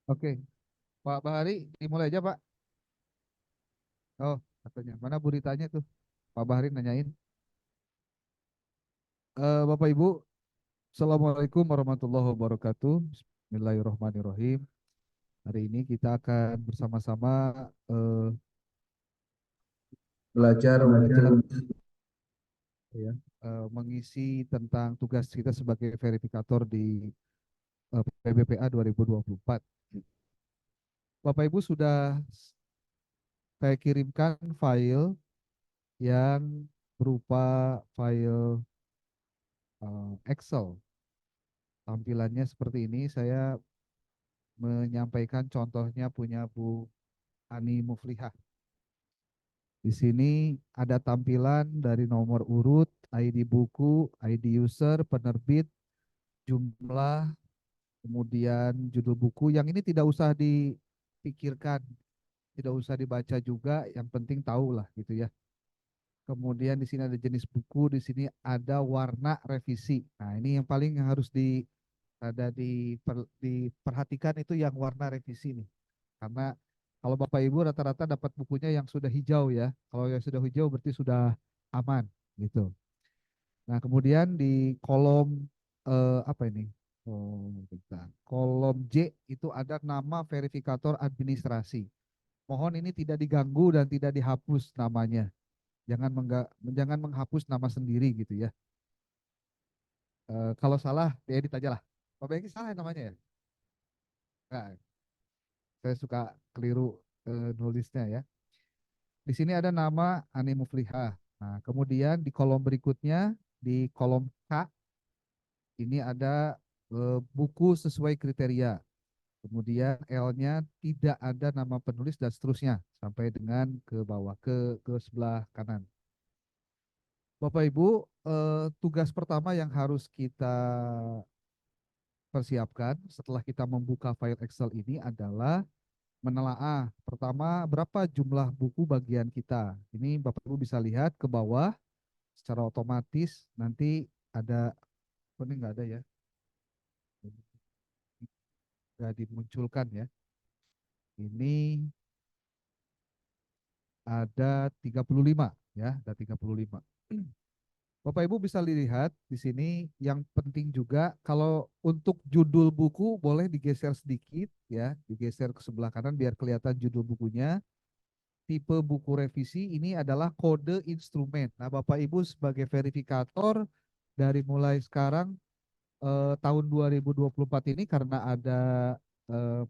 Oke, Pak Bahari, dimulai aja Pak. Oh, katanya. Mana beritanya tuh? Pak Bahari nanyain. Bapak Ibu, Assalamualaikum warahmatullahi wabarakatuh. Bismillahirrahmanirrahim. Hari ini kita akan bersama-sama eh, belajar ya, mengisi tentang tugas kita sebagai verifikator di PBPA 2024. Bapak Ibu sudah saya kirimkan file yang berupa file Excel. Tampilannya seperti ini. Saya menyampaikan contohnya punya Bu Ani Muflihah. Di sini ada tampilan dari nomor urut, ID buku, ID user, penerbit, jumlah, kemudian judul buku. Yang ini tidak usah dipikirkan, tidak usah dibaca juga, yang penting tahu lah gitu ya. Kemudian di sini ada jenis buku, di sini ada warna revisi. Nah, ini yang paling harus diperhatikan itu yang warna revisi nih. Karena kalau Bapak Ibu rata-rata dapat bukunya yang sudah hijau ya. Kalau yang sudah hijau berarti sudah aman gitu. Nah, kemudian di kolom apa ini? Oh, bentar. Kolom J itu ada nama verifikator administrasi. Mohon ini tidak diganggu dan tidak dihapus namanya. Jangan menghapus nama sendiri gitu ya. Kalau salah diedit aja lah. Bapak ini salah namanya ya? Enggak, saya suka keliru nulisnya ya. Di sini ada nama Ani Muflihah. Nah, kemudian di kolom berikutnya, di kolom K, ini ada buku sesuai kriteria. Kemudian L-nya tidak ada nama penulis dan seterusnya sampai dengan ke bawah, ke sebelah kanan. Bapak Ibu, tugas pertama yang harus kita persiapkan setelah kita membuka file Excel ini adalah menelaah. Pertama, berapa jumlah buku bagian kita. Ini Bapak Ibu bisa lihat ke bawah secara otomatis nanti ada, oh ini nggak ada ya, nggak dimunculkan ya. Ini ada 35 ya, ada 35. Bapak Ibu bisa lihat di sini yang penting juga kalau untuk judul buku boleh digeser sedikit ya, digeser ke sebelah kanan biar kelihatan judul bukunya. Tipe buku revisi ini adalah kode instrumen. Nah, Bapak Ibu sebagai verifikator dari mulai sekarang tahun 2024 ini karena ada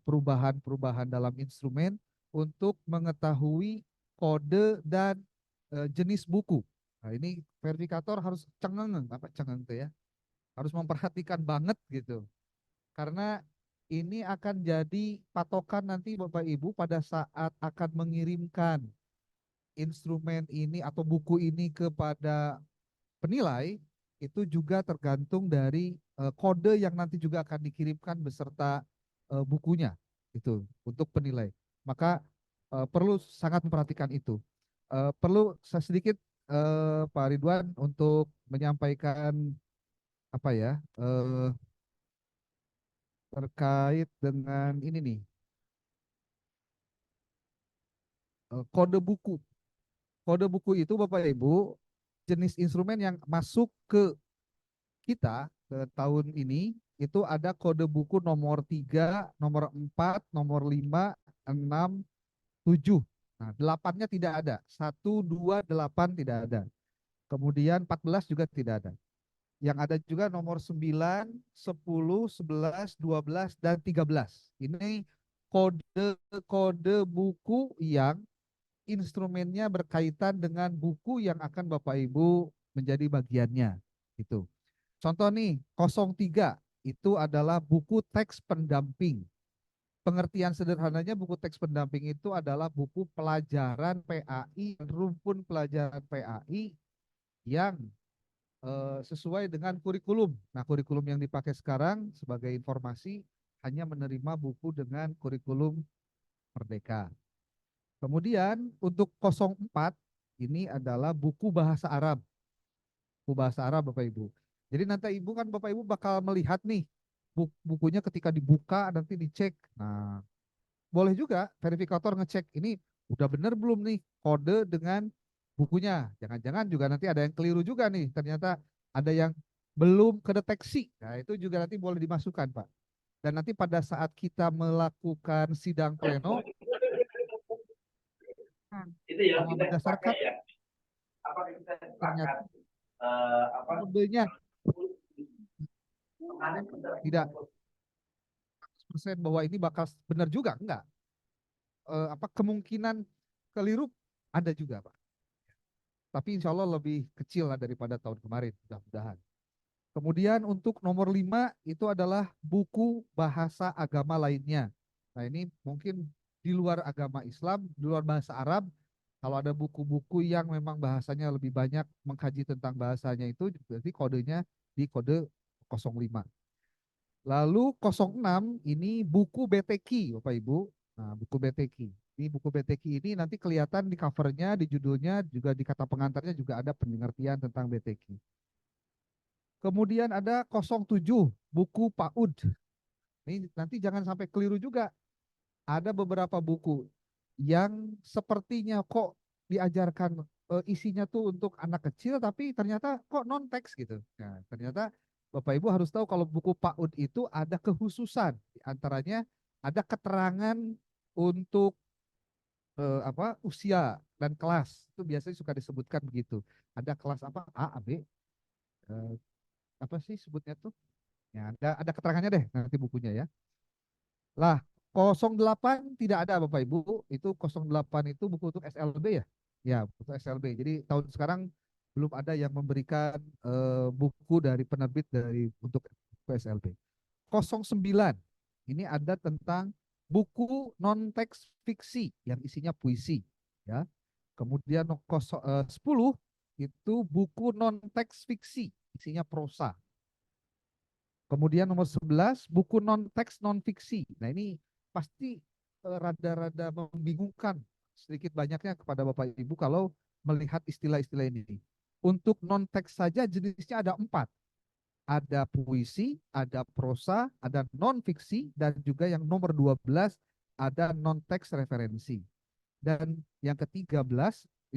perubahan-perubahan dalam instrumen untuk mengetahui kode dan jenis buku. Nah, ini verifikator harus cengeng, apa cengeng tuh ya? Harus memperhatikan banget gitu. Karena ini akan jadi patokan nanti Bapak Ibu pada saat akan mengirimkan instrumen ini atau buku ini kepada penilai itu juga tergantung dari kode yang nanti juga akan dikirimkan beserta bukunya itu untuk penilai. Maka perlu sangat memperhatikan itu. Perlu saya sedikit Pak Ridwan untuk menyampaikan apa ya terkait dengan ini nih kode buku. Kode buku itu Bapak Ibu jenis instrumen yang masuk ke kita ke tahun ini itu ada kode buku nomor 3, nomor 4, nomor 5, 6, 7. Nah, 8-nya tidak ada. 1, 2, 8 tidak ada. Kemudian 14 juga tidak ada. Yang ada juga nomor 9, 10, 11, 12, dan 13. Ini kode-kode buku yang instrumennya berkaitan dengan buku yang akan Bapak Ibu menjadi bagiannya. Gitu. Contoh nih, 03 itu adalah buku teks pendamping. Pengertian sederhananya buku teks pendamping itu adalah buku pelajaran PAI, rumpun pelajaran PAI yang sesuai dengan kurikulum. Nah, kurikulum yang dipakai sekarang sebagai informasi hanya menerima buku dengan kurikulum Merdeka. Kemudian untuk 04 ini adalah buku bahasa Arab. Buku bahasa Arab Bapak Ibu. Jadi nanti Ibu kan Bapak Ibu bakal melihat nih bukunya ketika dibuka nanti dicek. Nah, boleh juga verifikator ngecek ini udah bener belum nih kode dengan bukunya. Jangan-jangan juga nanti ada yang keliru juga nih. Ternyata ada yang belum kedeteksi. Nah, itu juga nanti boleh dimasukkan, Pak. Dan nanti pada saat kita melakukan sidang pleno, Itu ya kita pakai berdasarkan ya. Apa kita ternyata sepakat apa kodenya kemarin tidak 100% bahwa ini bakal benar juga, enggak. Apa kemungkinan keliru ada juga, Pak. Tapi insya Allah lebih kecil lah daripada tahun kemarin, mudah-mudahan. Kemudian untuk nomor 5 itu adalah buku bahasa agama lainnya. Nah ini mungkin di luar agama Islam, di luar bahasa Arab, kalau ada buku-buku yang memang bahasanya lebih banyak mengkaji tentang bahasanya itu berarti kodenya di kode 05. Lalu 06 ini buku BTQ Bapak Ibu. Nah, buku BTQ. Ini buku BTQ ini nanti kelihatan di covernya, di judulnya, juga di kata pengantarnya juga ada pengertian tentang BTQ. Kemudian ada 07 buku PAUD. Ini nanti jangan sampai keliru juga. Ada beberapa buku yang sepertinya kok diajarkan isinya tuh untuk anak kecil tapi ternyata kok non teks gitu. Nah, ternyata Bapak Ibu harus tahu kalau buku PAUD itu ada kekhususan. Di antaranya ada keterangan untuk apa usia dan kelas. Itu biasanya suka disebutkan begitu. Ada kelas apa A, B, eh, apa sih sebutnya tuh? Ya, ada keterangannya deh nanti bukunya ya. Lah, 08 tidak ada Bapak Ibu. Itu 08 itu buku untuk SLB ya? Ya, buku SLB. Jadi tahun sekarang belum ada yang memberikan buku dari penerbit dari untuk buku SLB. 09 ini ada tentang buku non teks fiksi yang isinya puisi ya. Kemudian 10 itu buku non teks fiksi isinya prosa. Kemudian nomor 11 buku non teks non fiksi. Nah, ini pasti rada-rada membingungkan sedikit banyaknya kepada Bapak Ibu kalau melihat istilah-istilah ini. Untuk non teks saja jenisnya ada 4. Ada puisi, ada prosa, ada non fiksi, dan juga yang nomor 12 ada non teks referensi. Dan yang ke-13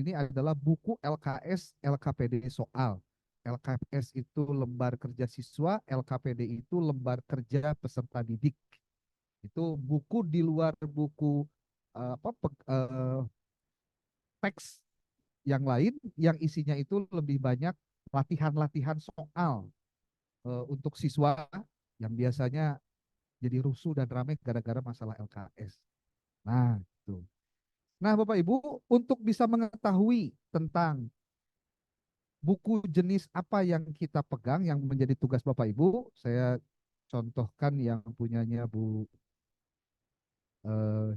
ini adalah buku LKS LKPD soal. LKS itu lembar kerja siswa, LKPD itu lembar kerja peserta didik. Itu buku di luar buku apa teks yang lain yang isinya itu lebih banyak latihan-latihan soal untuk siswa yang biasanya jadi rusuh dan ramai gara-gara masalah LKS. Nah, itu. Nah, Bapak Ibu, untuk bisa mengetahui tentang buku jenis apa yang kita pegang yang menjadi tugas Bapak Ibu, saya contohkan yang punyanya Bu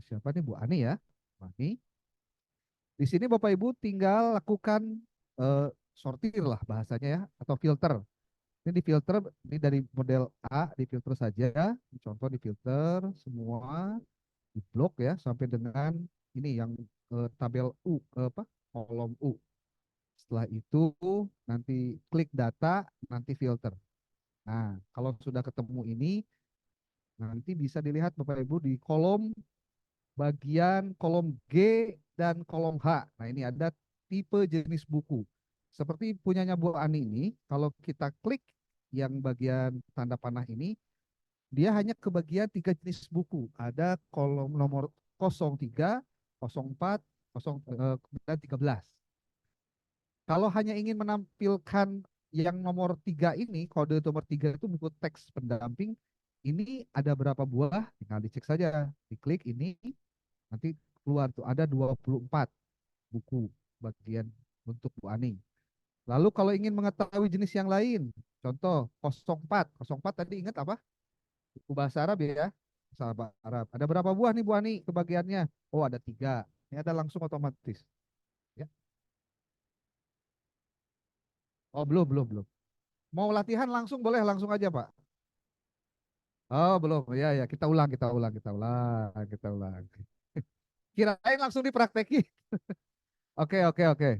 siapa nih Bu Ani ya. Bu Ani. Di sini Bapak Ibu tinggal lakukan eh, sortir lah bahasanya ya atau filter. Ini di filter ini dari model A di filter saja, contoh di filter semua di blok ya sampai dengan ini yang tabel U apa kolom U. Setelah itu nanti klik data, nanti filter. Nah, kalau sudah ketemu ini, nanti bisa dilihat Bapak Ibu di kolom bagian kolom G dan kolom H. Nah, ini ada tipe jenis buku. Seperti punyanya Bu Ani ini, kalau kita klik yang bagian tanda panah ini, dia hanya ke bagian 3 jenis buku. Ada kolom nomor 03, 04, 0, dan 13. Kalau hanya ingin menampilkan yang nomor 3 ini, kode nomor 3 itu buku teks pendamping, ini ada berapa buah? Tinggal dicek saja. Diklik ini, nanti keluar tuh ada 24 buku bagian untuk Bu Ani. Lalu kalau ingin mengetahui jenis yang lain, contoh 04. 04 tadi ingat apa? Buku bahasa Arab ya. Bahasa Arab. Ada berapa buah nih Bu Ani kebagiannya? Oh ada 3. Ini ada langsung otomatis. Ya. Oh belum, belum, belum. Mau latihan langsung boleh langsung aja Pak. Oh belum, ya ya kita ulang, kita ulang, kita ulang, kita ulang. Kirain langsung dipraktekin. Oke oke oke,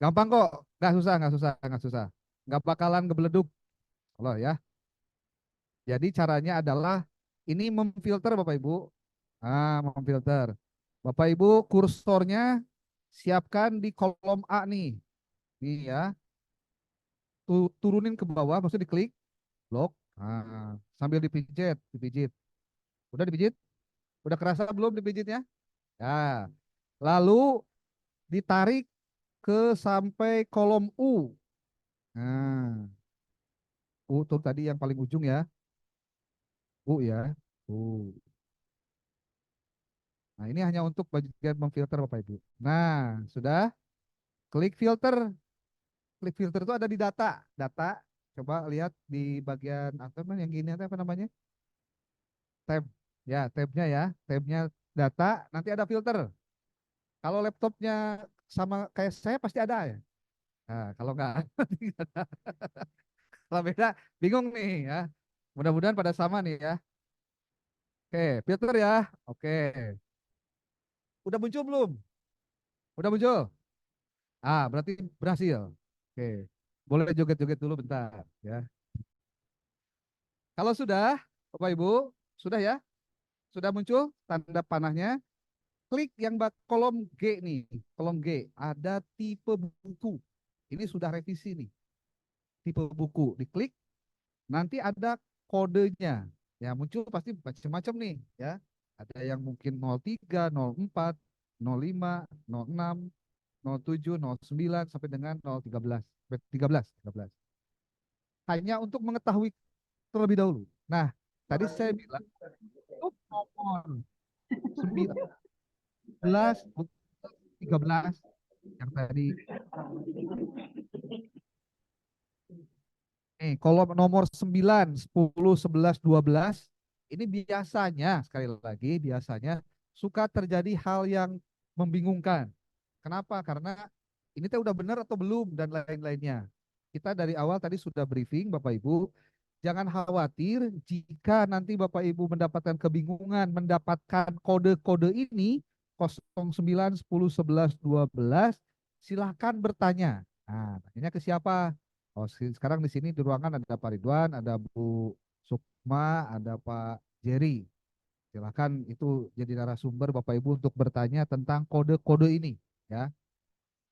gampang kok, nggak susah nggak susah nggak susah, nggak bakalan gebeleduk, Allah ya. Jadi caranya adalah ini memfilter Bapak Ibu. Memfilter. Bapak Ibu kursornya siapkan di kolom A nih. Nih ya, turunin ke bawah, maksudnya diklik, lock. Sambil dipijit, dipijit. Udah dipijit? Udah kerasa belum dipijitnya? Ya. Lalu ditarik ke sampai kolom U. Nah, U tuh tadi yang paling ujung ya. U ya. U. Nah, ini hanya untuk bagian memfilter Bapak Ibu. Nah, sudah klik filter. Klik filter itu ada di data. Data, coba lihat di bagian apa namanya yang gini apa namanya? Tab. Ya, tabnya ya. Tabnya data, nanti ada filter. Kalau laptopnya sama kayak saya pasti ada ya. Nah, kalau nggak, kalau beda, bingung nih ya. Mudah-mudahan pada sama nih ya. Oke, filter ya. Oke. Udah muncul belum? Udah muncul? Berarti berhasil. Oke. Boleh joget-joget dulu bentar ya. Kalau sudah, Bapak Ibu, sudah ya? Sudah muncul tanda panahnya? Klik yang kolom G nih, kolom G. Ada tipe buku. Ini sudah revisi nih. Tipe buku. Diklik, nanti ada kodenya. Ya, muncul pasti macam-macam nih ya. Ada yang mungkin 03, 04, 05, 06, 07, 09 sampai dengan 013, 13, 13. Hanya untuk mengetahui terlebih dahulu. Nah, tadi saya bilang untuk nomor 19, 13 yang tadi. Nih, kolom nomor 9, 10, 11, 12 ini biasanya sekali lagi biasanya suka terjadi hal yang membingungkan. Kenapa? Karena ini teh udah benar atau belum dan lain-lainnya. Kita dari awal tadi sudah briefing Bapak Ibu, jangan khawatir jika nanti Bapak Ibu mendapatkan kebingungan, mendapatkan kode-kode ini 09, 10, 11, 12, silahkan bertanya. Nah, tanya ke siapa? Oh, sekarang di sini di ruangan ada Pak Ridwan, ada Bu Sukma, ada Pak Jerry. Silakan itu jadi narasumber Bapak Ibu untuk bertanya tentang kode-kode ini, ya.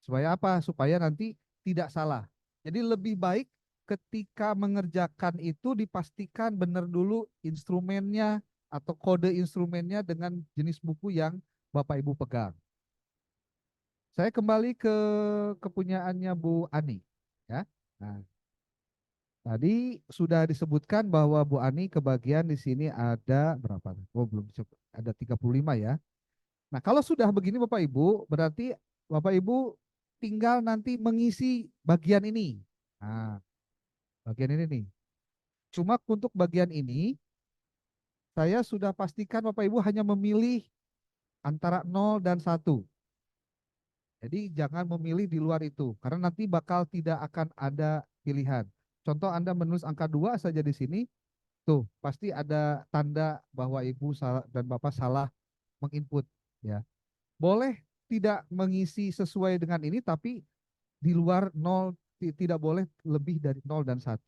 Supaya apa? Supaya nanti tidak salah. Jadi lebih baik ketika mengerjakan itu dipastikan benar dulu instrumennya atau kode instrumennya dengan jenis buku yang Bapak Ibu pegang. Saya kembali ke kepunyaannya Bu Ani, ya. Nah, tadi sudah disebutkan bahwa Bu Ani kebagian di sini ada berapa? Oh, belum ada 35 ya. Nah, kalau sudah begini Bapak Ibu, berarti Bapak Ibu tinggal nanti mengisi bagian ini. Nah, bagian ini nih. Cuma untuk bagian ini, saya sudah pastikan Bapak Ibu hanya memilih antara 0 dan 1. Jadi jangan memilih di luar itu, karena nanti bakal tidak akan ada pilihan. Contoh Anda menulis angka 2 saja di sini, tuh pasti ada tanda bahwa Ibu salah dan Bapak salah menginput. Ya, boleh tidak mengisi sesuai dengan ini, tapi di luar nol tidak boleh lebih dari 0 dan 1.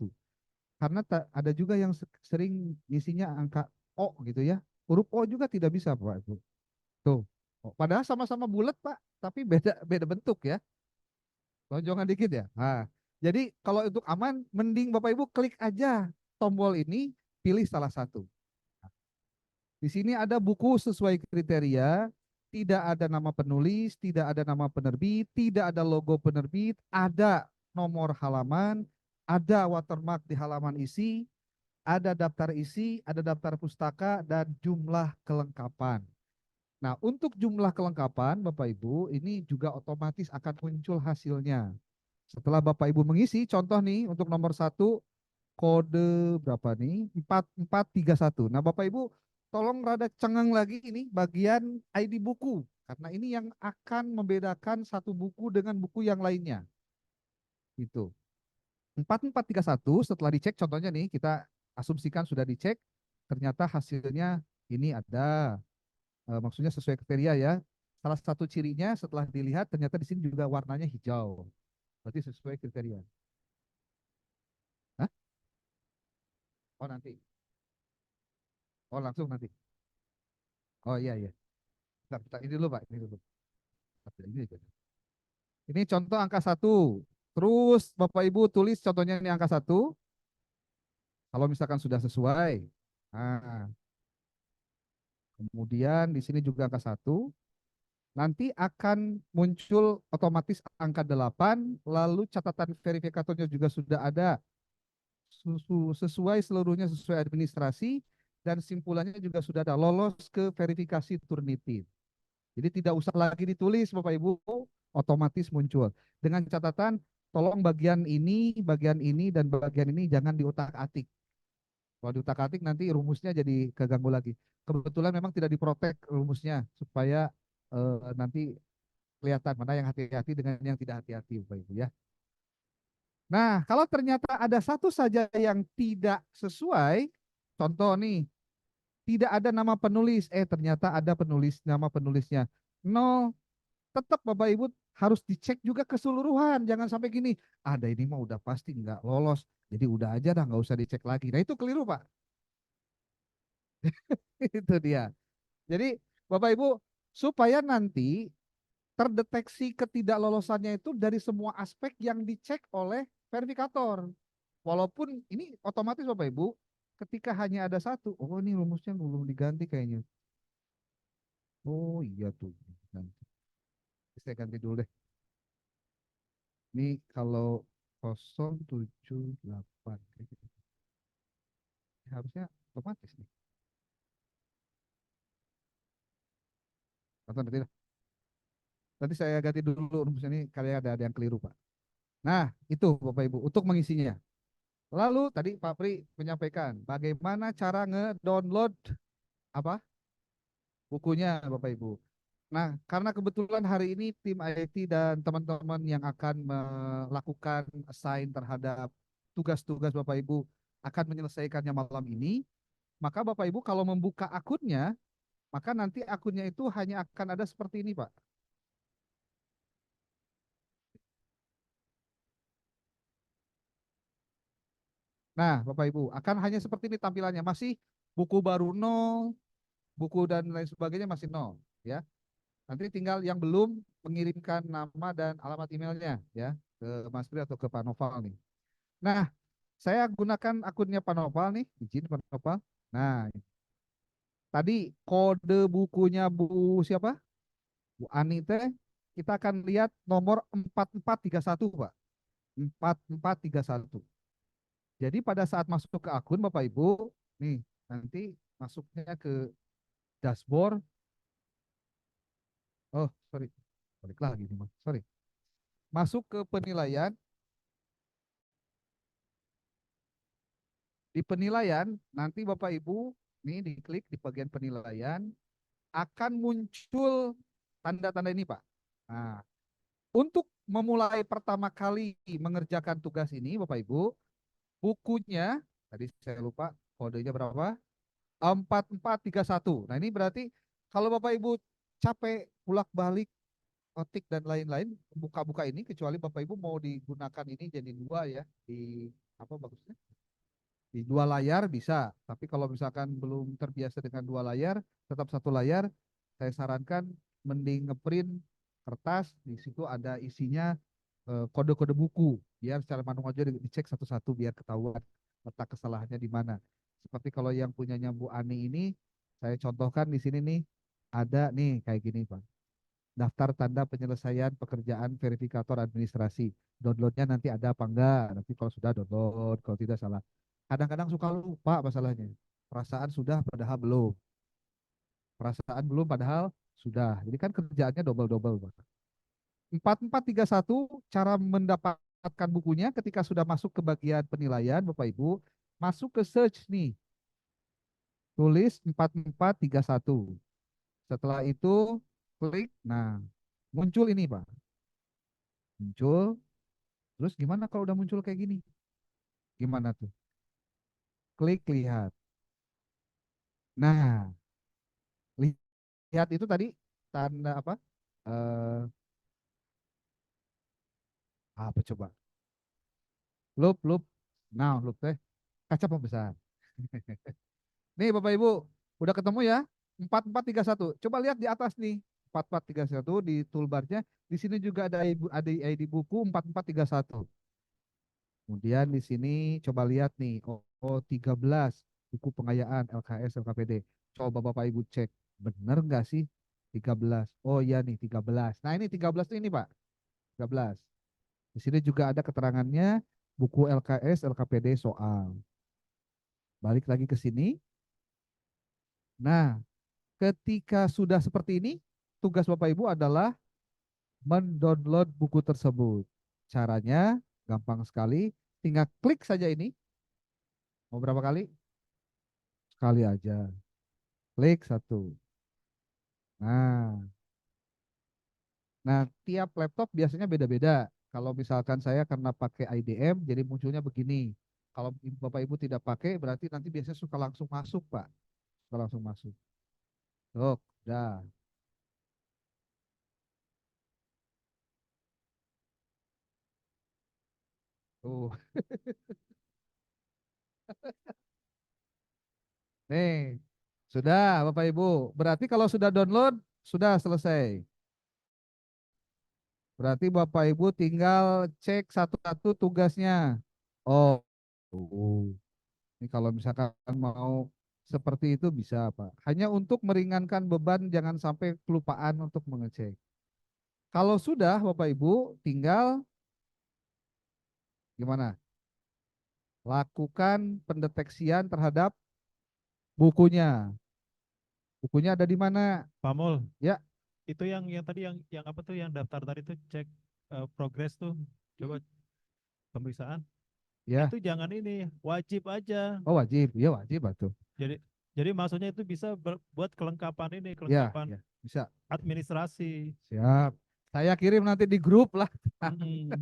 Karena ada juga yang sering isinya angka O gitu ya. Huruf O juga tidak bisa Pak Ibu. Tuh. Oh, padahal sama-sama bulat Pak, tapi beda beda bentuk ya. Lonjongan dikit ya. Nah, jadi kalau untuk aman, mending Bapak Ibu klik aja tombol ini, pilih salah satu. Di sini ada buku sesuai kriteria, tidak ada nama penulis, tidak ada nama penerbit, tidak ada logo penerbit, ada nomor halaman, ada watermark di halaman isi, ada daftar isi, ada daftar pustaka, dan jumlah kelengkapan. Nah, untuk jumlah kelengkapan, Bapak Ibu, ini juga otomatis akan muncul hasilnya. Setelah Bapak Ibu mengisi, contoh nih untuk nomor 1, kode berapa nih? 4431. Nah, Bapak Ibu tolong rada cengang lagi ini bagian ID buku karena ini yang akan membedakan satu buku dengan buku yang lainnya. Itu. 4431 setelah dicek contohnya nih kita asumsikan sudah dicek ternyata hasilnya ini ada maksudnya sesuai kriteria ya. Salah satu cirinya setelah dilihat ternyata di sini juga warnanya hijau. Berarti sesuai kriteria. Hah? Oh nanti. Oh, langsung nanti. Oh iya iya. Bentar, bentar. Ini dulu Pak, ini dulu. Bentar, ini aja. Ini contoh angka satu. Terus Bapak Ibu tulis contohnya ini angka satu. Kalau misalkan sudah sesuai. Nah, kemudian di sini juga angka satu. Nanti akan muncul otomatis angka 8. Lalu catatan verifikatornya juga sudah ada. Sesuai seluruhnya sesuai administrasi. Dan simpulannya juga sudah ada. Lolos ke verifikasi Turnitin. Jadi tidak usah lagi ditulis Bapak Ibu, otomatis muncul. Dengan catatan, tolong bagian ini, dan bagian ini jangan diutak-atik. Kalau diutak-atik nanti rumusnya jadi keganggu lagi. Kebetulan memang tidak diprotek rumusnya supaya nanti kelihatan mana yang hati-hati dengan yang tidak hati-hati Bapak Ibu ya. Nah, kalau ternyata ada satu saja yang tidak sesuai, contoh nih, tidak ada nama penulis, ternyata ada nama penulisnya. Nol, tetap Bapak Ibu harus dicek juga keseluruhan. Jangan sampai gini, ada ini mah udah pasti nggak lolos. Jadi udah aja dah nggak usah dicek lagi. Nah itu keliru Pak. Itu dia. Jadi Bapak Ibu supaya nanti terdeteksi ketidaklolosannya itu dari semua aspek yang dicek oleh verifikator. Walaupun ini otomatis Bapak Ibu ketika hanya ada satu, oh ini rumusnya belum diganti kayaknya. Oh iya tuh. Nanti saya ganti dulu deh. Ini kalau 078 kayak gitu. Harusnya otomatis nih. Atau nanti saya ganti dulu rumusnya ini kali ada yang keliru Pak. Nah itu Bapak Ibu untuk mengisinya. Lalu tadi Pak Pri menyampaikan bagaimana cara nge-download apa bukunya Bapak Ibu. Nah karena kebetulan hari ini tim IT dan teman-teman yang akan melakukan assign terhadap tugas-tugas Bapak Ibu akan menyelesaikannya malam ini, maka Bapak Ibu kalau membuka akunnya, maka nanti akunnya itu hanya akan ada seperti ini, Pak. Nah, Bapak Ibu, akan hanya seperti ini tampilannya. Masih buku baru nol, buku dan lain sebagainya masih nol, ya. Nanti tinggal yang belum mengirimkan nama dan alamat emailnya, ya, ke Mas Pri atau ke Pak Noval nih. Nah, saya gunakan akunnya Pak Noval nih, izin Pak Noval. Nah, tadi kode bukunya Bu siapa? Bu Ani teh, kita akan lihat nomor 4431, Pak. 4431. Jadi pada saat masuk ke akun Bapak Ibu, nih nanti masuknya ke dashboard. Oh, sorry. Balik lagi nih, Mas. Sorry. Masuk ke penilaian. Di penilaian, nanti Bapak Ibu, nih diklik di bagian penilaian, akan muncul tanda-tanda ini, Pak. Nah, untuk memulai pertama kali mengerjakan tugas ini, Bapak Ibu, bukunya, tadi saya lupa kodenya berapa? 4431. Nah, ini berarti kalau Bapak Ibu capek bolak-balik otik dan lain-lain, buka-buka ini kecuali Bapak Ibu mau digunakan ini jadi dua ya, di apa bagusnya? Di dua layar bisa, tapi kalau misalkan belum terbiasa dengan dua layar, tetap satu layar, saya sarankan mending ngeprint kertas, di situ ada isinya kode-kode buku, biar secara manual aja dicek satu-satu biar ketahuan letak kesalahannya di mana. Seperti kalau yang punyanya Bu Ani ini, saya contohkan di sini nih, ada nih kayak gini Pak. Daftar tanda penyelesaian pekerjaan verifikator administrasi. Downloadnya nanti ada apa enggak? Nanti kalau sudah download, kalau tidak salah. Kadang-kadang suka lupa masalahnya. Perasaan sudah padahal belum. Perasaan belum padahal sudah. Jadi kan kerjaannya double-double. 4431 cara mendapatkan bukunya ketika sudah masuk ke bagian penilaian Bapak Ibu, masuk ke search nih, tulis 4431. Setelah itu klik, nah muncul ini Pak, muncul, terus gimana kalau udah muncul kayak gini? Gimana tuh? Klik lihat. Nah, lihat itu tadi tanda apa? Eh, apa coba? Loop, loop. Nah, loop teh kaca pembesar. Nih Bapak Ibu, Udah ketemu ya? 4431. Coba lihat di atas nih. 4431 di toolbarnya. Di sini juga ada ID buku 4431. Kemudian di sini coba lihat nih. Oh, 13 buku pengayaan LKS LKPD. Coba Bapak Ibu cek. Bener nggak sih? 13. Oh iya nih 13. Nah ini 13 ini Pak. 13. Di sini juga ada keterangannya buku LKS LKPD soal. Balik lagi ke sini. Nah, ketika sudah seperti ini, tugas Bapak Ibu adalah mendownload buku tersebut. Caranya gampang sekali, tinggal klik saja ini. Mau berapa kali? Sekali aja. Klik satu. Nah, nah tiap laptop biasanya beda-beda. Kalau misalkan saya karena pakai IDM, jadi munculnya begini. Kalau Bapak Ibu tidak pakai, berarti nanti biasanya suka langsung masuk, Pak. Suka langsung masuk. Tuh, udah. Tuh. Nih, sudah Bapak Ibu. Berarti kalau sudah download, sudah selesai. Berarti Bapak Ibu tinggal cek satu-satu tugasnya. Oh, oh. Ini kalau misalkan mau seperti itu bisa Pak. Hanya untuk meringankan beban, jangan sampai kelupaan untuk mengecek. Kalau sudah Bapak Ibu tinggal gimana? Lakukan pendeteksian terhadap bukunya. Bukunya ada di mana? Pak Mul, Ya, itu yang tadi yang apa tuh yang daftar tadi tuh cek progres tuh. Coba pemeriksaan. ya. Itu jangan ini, wajib aja. Oh wajib, ya wajib tuh. Jadi jadi maksudnya itu bisa buat kelengkapan ini, Ya, kelengkapan ya, bisa. administrasi. Siap. Saya kirim nanti di grup lah. Mm-mm.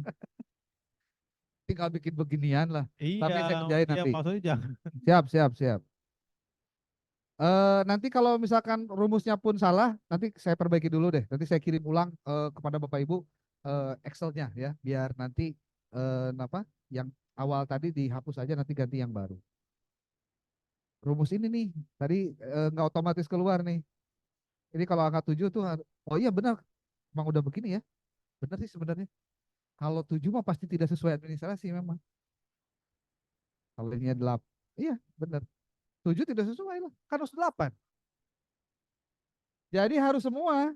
Tinggal bikin beginian lah. Iya, Tapi saya kerjain iya nanti. maksudnya jangan. Siap, siap, siap. Nanti kalau misalkan rumusnya pun salah, nanti saya perbaiki dulu deh. Nanti saya kirim ulang kepada Bapak Ibu Excel-nya ya, biar nanti apa yang awal tadi dihapus aja, nanti ganti yang baru. Rumus ini nih tadi nggak otomatis keluar nih. Ini kalau angka 7 tuh, oh iya benar, emang udah begini ya. Benar sih sebenarnya. Kalau 7 mah pasti tidak sesuai administrasi memang. Kalau ini 8, iya benar. 7 tidak sesuai lah, kan harus 8. Jadi harus semua.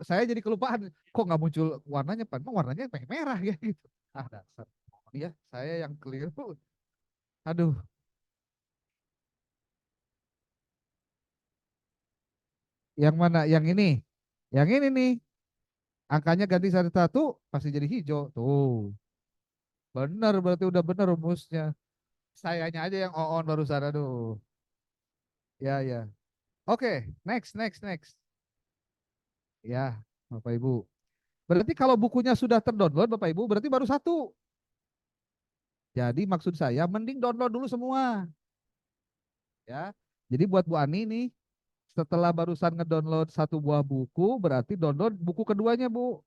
Saya jadi kelupaan. Kok nggak muncul warnanya? Pak? Emang warnanya pengen merah ya gitu. Ah dasar. Iya, saya yang keliru. Aduh, yang mana? Yang ini. Yang ini nih. Angkanya ganti satu-satu, pasti jadi hijau. Tuh, bener berarti udah bener rumusnya. Sayanya aja yang on barusan. Aduh, ya ya. Oke, next, next, next. Ya, Bapak Ibu. Berarti kalau bukunya sudah terdownload, Bapak Ibu, berarti baru satu. Jadi maksud saya, mending download dulu semua. Ya, jadi buat Bu Ani nih, setelah barusan ngedownload satu buah buku, berarti download buku keduanya, Bu.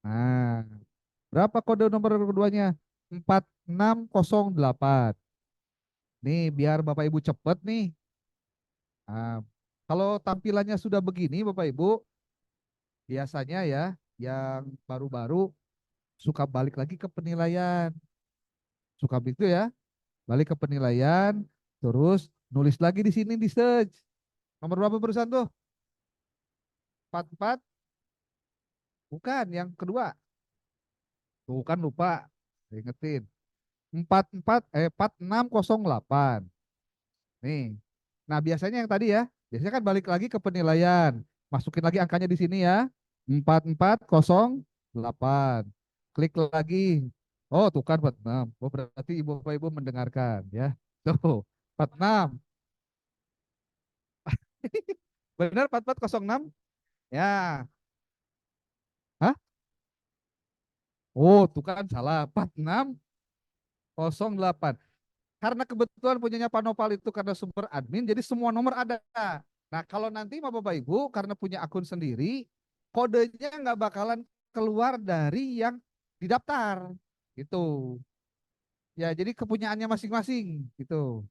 Nah, berapa kode nomor keduanya? 4608. Nih, biar Bapak Ibu cepet nih. Nah, kalau tampilannya sudah begini, Bapak Ibu, biasanya ya, yang baru-baru suka balik lagi ke penilaian. Suka begitu ya, balik ke penilaian, terus nulis lagi di sini di search. Nomor berapa barusan tuh? 44? Bukan, yang kedua. Tuh kan lupa. Ingetin. 4608. Nih. Nah, biasanya yang tadi ya, biasanya kan balik lagi ke penilaian. Masukin lagi angkanya di sini ya. 4408. Klik lagi. Oh, tuh kan 46. Oh, berarti Ibu Bapak Ibu mendengarkan ya. Tuh, 46. Benar 4406? Ya. Hah? Oh, tuh kan salah. 4608. Karena kebetulan punyanya Pak Nopal itu karena sumber admin, jadi semua nomor ada. Nah, kalau nanti Bapak Ibu karena punya akun sendiri, kodenya nggak bakalan keluar dari yang didaftar. Gitu. Ya, jadi kepunyaannya masing-masing gitu.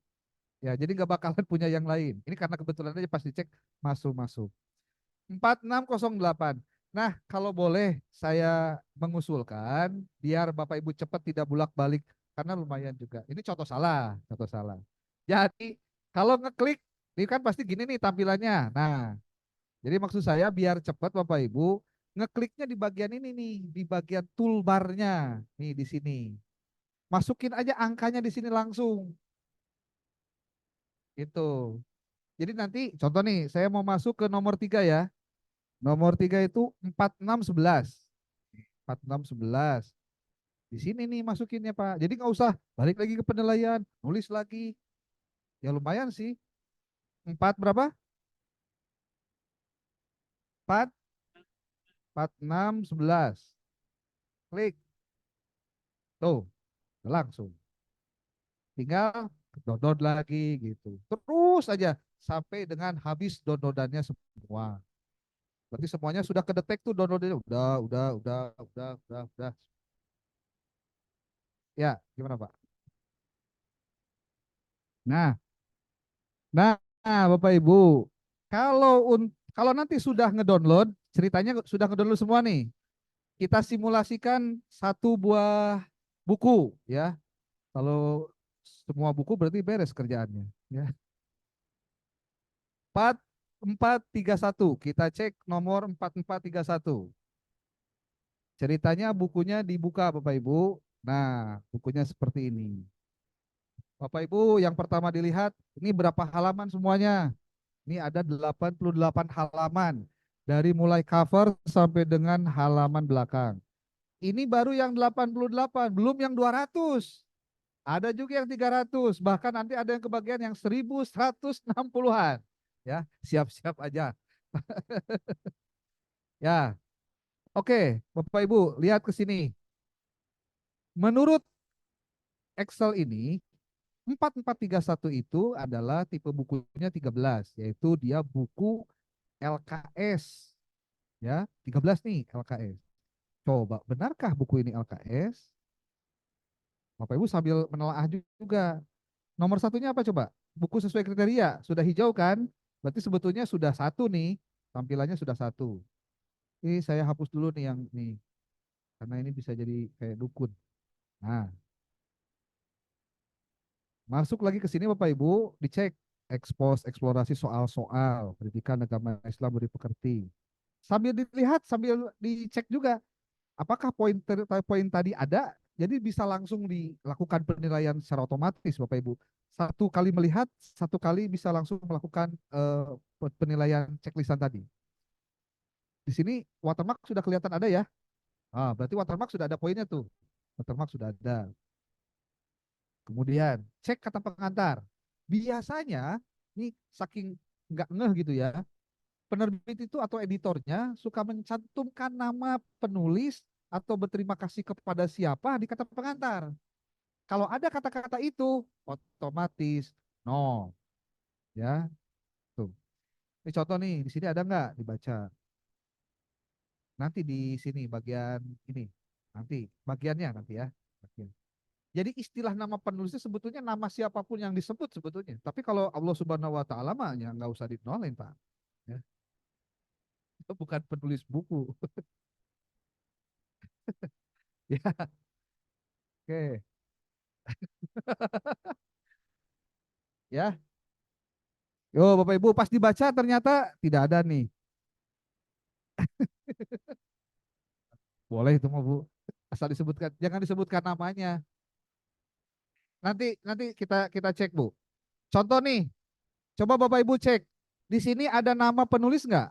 Ya, jadi nggak bakalan punya yang lain. Ini karena kebetulan aja pas dicek masuk-masuk. 4608. Nah, kalau boleh saya mengusulkan biar Bapak Ibu cepat tidak bolak-balik karena lumayan juga. Ini contoh salah, contoh salah. Jadi kalau ngeklik ini kan pasti gini nih tampilannya. Nah, jadi maksud saya biar cepat Bapak Ibu ngekliknya di bagian ini nih, di bagian toolbarnya nih di sini. Masukin aja angkanya di sini langsung. Itu. Jadi nanti contoh nih, saya mau masuk ke nomor 3 ya. Nomor 3 itu 4611. 4611. Di sini nih masukinnya Pak. Jadi nggak usah balik lagi ke penilaian, nulis lagi. Ya lumayan sih. 4 berapa? 4, 4611. Klik. Tuh, langsung. Tinggal download lagi gitu. Terus aja sampai dengan habis downloadannya semua. Berarti semuanya sudah kedetek tuh downloadnya. Udah. Ya, gimana Pak? Nah, nah, Bapak Ibu, kalau nanti sudah ngedownload, ceritanya sudah ngedownload semua nih. Kita simulasikan satu buah buku ya. Kalau semua buku berarti beres kerjaannya ya. 4431. Kita cek nomor 4431. Ceritanya bukunya dibuka Bapak Ibu. Nah, bukunya seperti ini. Bapak Ibu, yang pertama dilihat, ini berapa halaman semuanya? Ini ada 88 halaman. Dari mulai cover sampai dengan halaman belakang. Ini baru yang 88, belum yang 200. Ada juga yang 300, bahkan nanti ada yang kebagian yang 1160-an. Ya, siap-siap aja. Ya, oke, Bapak Ibu, lihat ke sini. Menurut Excel ini, 4431 itu adalah tipe bukunya 13, yaitu dia buku LKS. Ya, 13 nih LKS. Coba, benarkah buku ini LKS? Bapak Ibu sambil menelaah juga. Nomor satunya apa coba? Buku sesuai kriteria, sudah hijau kan? Berarti sebetulnya sudah satu nih, tampilannya sudah satu. Ini saya hapus dulu nih yang nih, karena ini bisa jadi kayak dukun. Nah, masuk lagi ke sini Bapak Ibu, dicek ekspos, eksplorasi soal-soal, pendidikan agama Islam beri pekerti. Sambil dilihat, sambil dicek juga, apakah poin tadi ada, jadi bisa langsung dilakukan penilaian secara otomatis Bapak Ibu. Satu kali melihat, satu kali bisa langsung melakukan penilaian checklistan tadi. Di sini watermark sudah kelihatan ada ya. Ah, berarti watermark sudah ada poinnya tuh. Watermark sudah ada. Kemudian cek kata pengantar. Biasanya nih saking nggak ngeh gitu ya, penerbit itu atau editornya suka mencantumkan nama penulis atau berterima kasih kepada siapa di kata pengantar. Kalau ada kata-kata itu, otomatis no, ya. Tuh. Ini contoh nih, di sini ada nggak dibaca? Nanti di sini bagian ini, nanti bagiannya nanti ya. Bagian. Jadi istilah nama penulisnya sebetulnya nama siapapun yang disebut sebetulnya. Tapi kalau Allah Subhanahu Wa Taala mah ya nggak usah dinolain Pak. Ya. Itu bukan penulis buku. Ya, oke. Ya. Yo, Bapak Ibu, pas dibaca ternyata tidak ada nih. Boleh itu mau Bu. Asal disebutkan, jangan disebutkan namanya. Nanti nanti kita cek Bu. Contoh nih, coba Bapak Ibu cek. Di sini ada nama penulis nggak?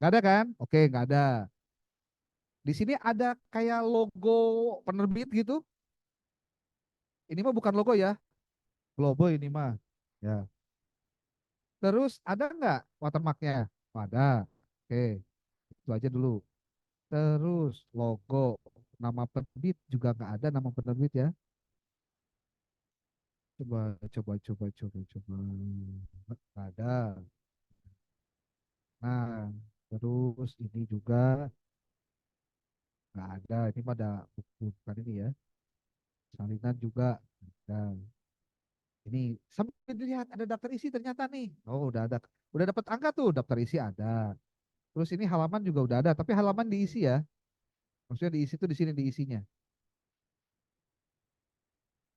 Nggak ada kan? Oke, nggak ada. Di sini ada kayak logo penerbit gitu. Ini mah bukan logo ya. Logo ini mah. Ya. Terus ada nggak watermarknya? Oh, ada. Oke, itu aja dulu. Terus logo, nama penerbit juga nggak ada nama penerbit ya. Coba. Nggak ada. Nah, terus ini juga nggak ada. Ini mah ada buku bukan ini ya. Salinan juga ada. Ini sampai dilihat ada daftar isi ternyata nih. Oh, udah dapat angka tuh, daftar isi ada. Terus ini halaman juga udah ada, tapi halaman diisi ya. Maksudnya diisi tuh di sini diisinya.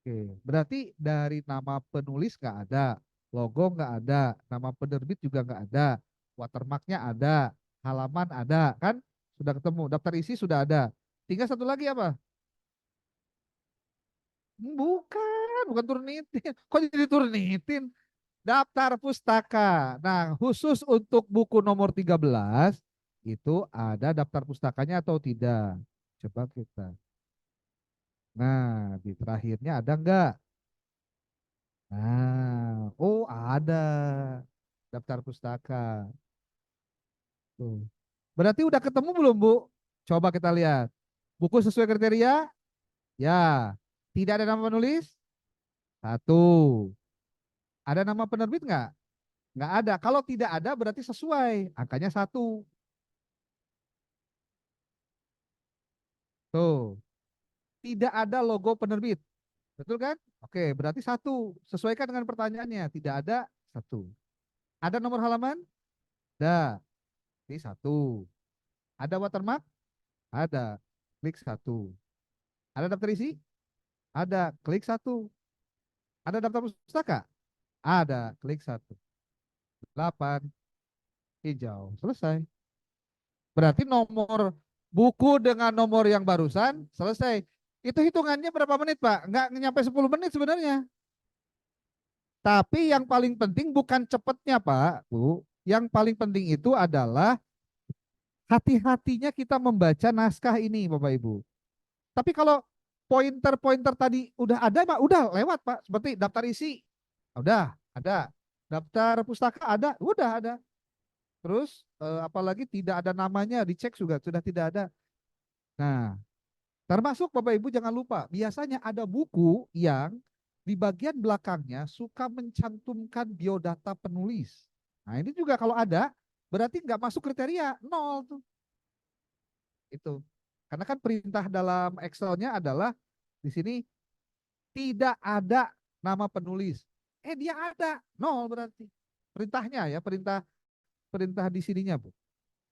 Oke, berarti dari nama penulis nggak ada, logo nggak ada, nama penerbit juga nggak ada, watermarknya ada, halaman ada, kan? Sudah ketemu, daftar isi sudah ada. Tinggal satu lagi apa? Bukan turnitin. Kok jadi turnitin? Daftar pustaka. Nah, khusus untuk buku nomor 13 itu ada daftar pustakanya atau tidak? Coba kita. Nah, di terakhirnya ada enggak? Nah, oh ada daftar pustaka. Tuh. Berarti udah ketemu belum, Bu? Coba kita lihat. Buku sesuai kriteria? Ya. Tidak ada nama penulis? Satu. Ada nama penerbit nggak? Nggak ada. Kalau tidak ada berarti sesuai. Angkanya satu. Tuh. Tidak ada logo penerbit. Betul kan? Oke, berarti satu. Sesuaikan dengan pertanyaannya. Tidak ada, satu. Ada nomor halaman? Ada. Ini satu. Ada watermark? Ada. Klik satu. Ada daftar isi? Ada. Klik satu. Ada daftar pustaka? Ada. Klik satu. 8. Hijau. Selesai. Berarti nomor buku dengan nomor yang barusan selesai. Itu hitungannya berapa menit, Pak? Nggak nyampe 10 menit sebenarnya. Tapi yang paling penting bukan cepatnya, Pak, Bu. Yang paling penting itu adalah hati-hatinya kita membaca naskah ini, Bapak Ibu. Tapi kalau pointer-pointer tadi udah ada, Pak, udah lewat, Pak. Seperti daftar isi, udah ada. Daftar pustaka ada, udah ada. Terus apalagi tidak ada namanya, dicek juga sudah tidak ada. Nah, termasuk Bapak Ibu jangan lupa, biasanya ada buku yang di bagian belakangnya suka mencantumkan biodata penulis. Nah, ini juga kalau ada, berarti nggak masuk kriteria, nol tuh. Itu. Karena kan perintah dalam Excel-nya adalah di sini tidak ada nama penulis. Dia ada, nol berarti. Perintahnya ya, perintah perintah di sininya, Bu.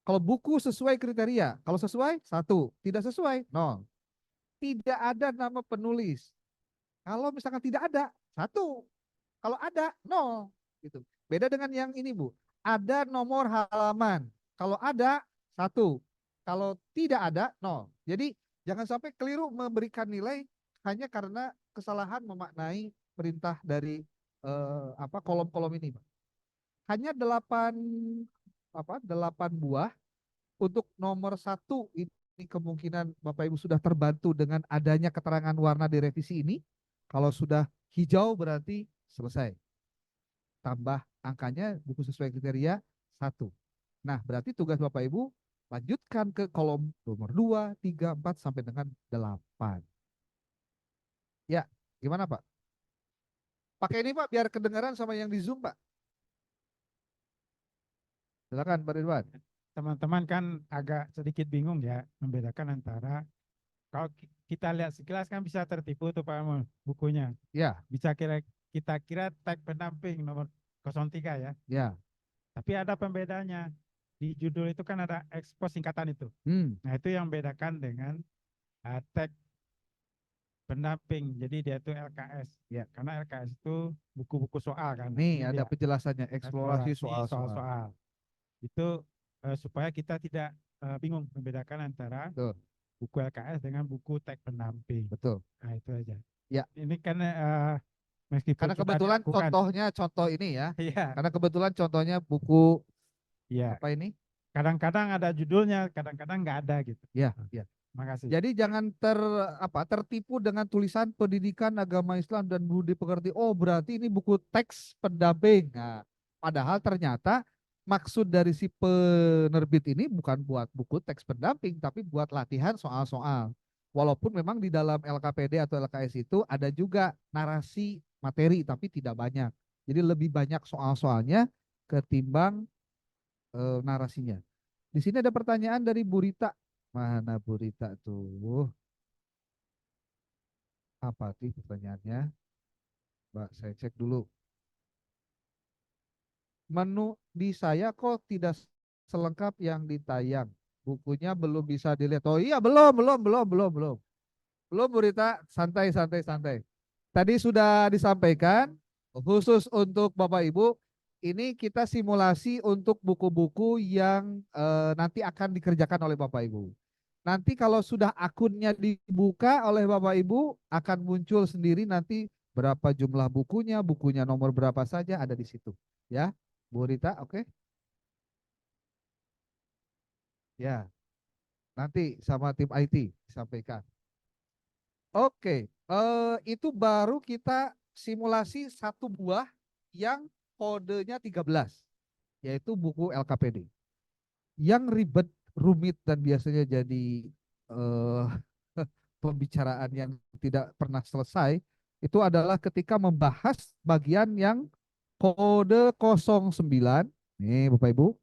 Kalau buku sesuai kriteria, kalau sesuai satu, tidak sesuai nol. Tidak ada nama penulis. Kalau misalkan tidak ada, satu. Kalau ada, nol. Gitu. Beda dengan yang ini, Bu. Ada nomor halaman. Kalau ada, satu. Kalau tidak ada, nol. Jadi jangan sampai keliru memberikan nilai hanya karena kesalahan memaknai perintah dari kolom-kolom ini, Pak. Hanya 8 buah untuk nomor satu ini kemungkinan Bapak Ibu sudah terbantu dengan adanya keterangan warna di revisi ini. Kalau sudah hijau berarti selesai. Tambah angkanya buku sesuai kriteria satu. Nah, berarti tugas Bapak Ibu lanjutkan ke kolom nomor 2, 3, 4 sampai dengan 8. Ya, gimana Pak? Pakai ini Pak biar kedengaran sama yang di Zoom Pak. Silakan Pak Ridwan. Teman-teman kan agak sedikit bingung ya membedakan antara kalau kita lihat sekilas kan bisa tertipu tuh Pak Amul bukunya. Ya, Bisa kita kira tag pendamping nomor 03 ya. ya. Tapi ada pembedanya. Di judul itu kan ada expose singkatan itu. Nah, itu yang bedakan dengan tag pendamping. Jadi dia itu LKS. Ya. Karena LKS itu buku-buku soal kan. Nih Ini ada dia, penjelasannya, eksplorasi soal-soal. soal-soal. Itu supaya kita tidak bingung membedakan antara Betul. buku LKS dengan buku teks pendamping. Betul. Nah, itu aja. Ya. Ini kan meskipun Karena sudah kebetulan dilakukan, contoh ini ya. iya, Karena kebetulan contohnya buku iya. apa ini? Kadang-kadang ada judulnya, kadang-kadang nggak ada gitu. Ya, ya. Makasih. Jadi jangan tertipu dengan tulisan pendidikan agama Islam dan budi pekerti. Oh, berarti ini buku teks pendamping. Nah, padahal ternyata maksud dari si penerbit ini bukan buat buku teks pendamping, tapi buat latihan soal-soal. Walaupun memang di dalam LKPD atau LKS itu ada juga narasi materi, tapi tidak banyak. Jadi lebih banyak soal-soalnya ketimbang narasinya. Di sini ada pertanyaan dari Bu Rita. Mana Bu Rita tuh? Apa sih pertanyaannya? Mbak, saya cek dulu. Menu di saya kok tidak selengkap yang ditayang. Bukunya belum bisa dilihat. Oh iya, belum. Belum, Bu Rita. Santai, santai, santai. Tadi sudah disampaikan, khusus untuk Bapak Ibu, ini kita simulasi untuk buku-buku yang nanti akan dikerjakan oleh Bapak Ibu. Nanti kalau sudah akunnya dibuka oleh Bapak Ibu, akan muncul sendiri nanti berapa jumlah bukunya, bukunya nomor berapa saja ada di situ. Ya, Bu Rita, oke? Ya, nanti sama tim IT sampaikan. Oke, itu baru kita simulasi satu buah yang kodenya 13, yaitu buku LKPD. Yang ribet, rumit, dan biasanya jadi eh, pembicaraan yang tidak pernah selesai, itu adalah ketika membahas bagian yang kode 09, nih Bapak Ibu,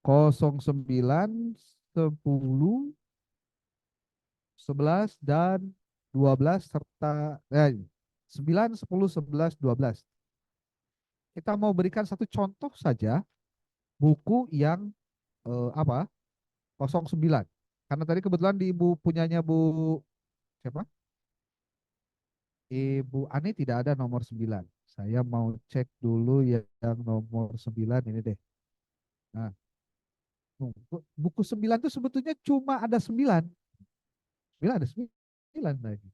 09, 10, 11 dan 12 serta 9, 10, 11, 12. Kita mau berikan satu contoh saja buku yang apa? 09. Karena tadi kebetulan di ibu punyanya Bu siapa? Ibu Ani tidak ada nomor 9. Saya mau cek dulu yang nomor 9 ini deh. Nah, buku 9 itu sebetulnya cuma ada 9. 9 ada 9 lagi.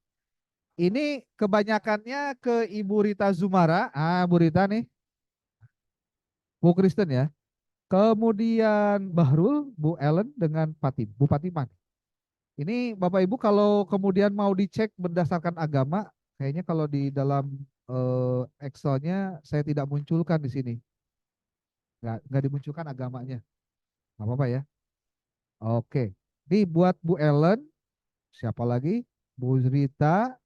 Ini kebanyakannya ke Ibu Rita Zumara. Ah, Bu Rita nih. Bu Kristen ya. Kemudian Bahrul, Bu Ellen dengan Bu Fatimah. Ini Bapak Ibu kalau kemudian mau dicek berdasarkan agama, kayaknya kalau di dalam Excelnya saya tidak munculkan di sini. Nggak dimunculkan agamanya. Nggak apa-apa ya. Oke. Ini buat Bu Ellen, siapa lagi? Bu Rita,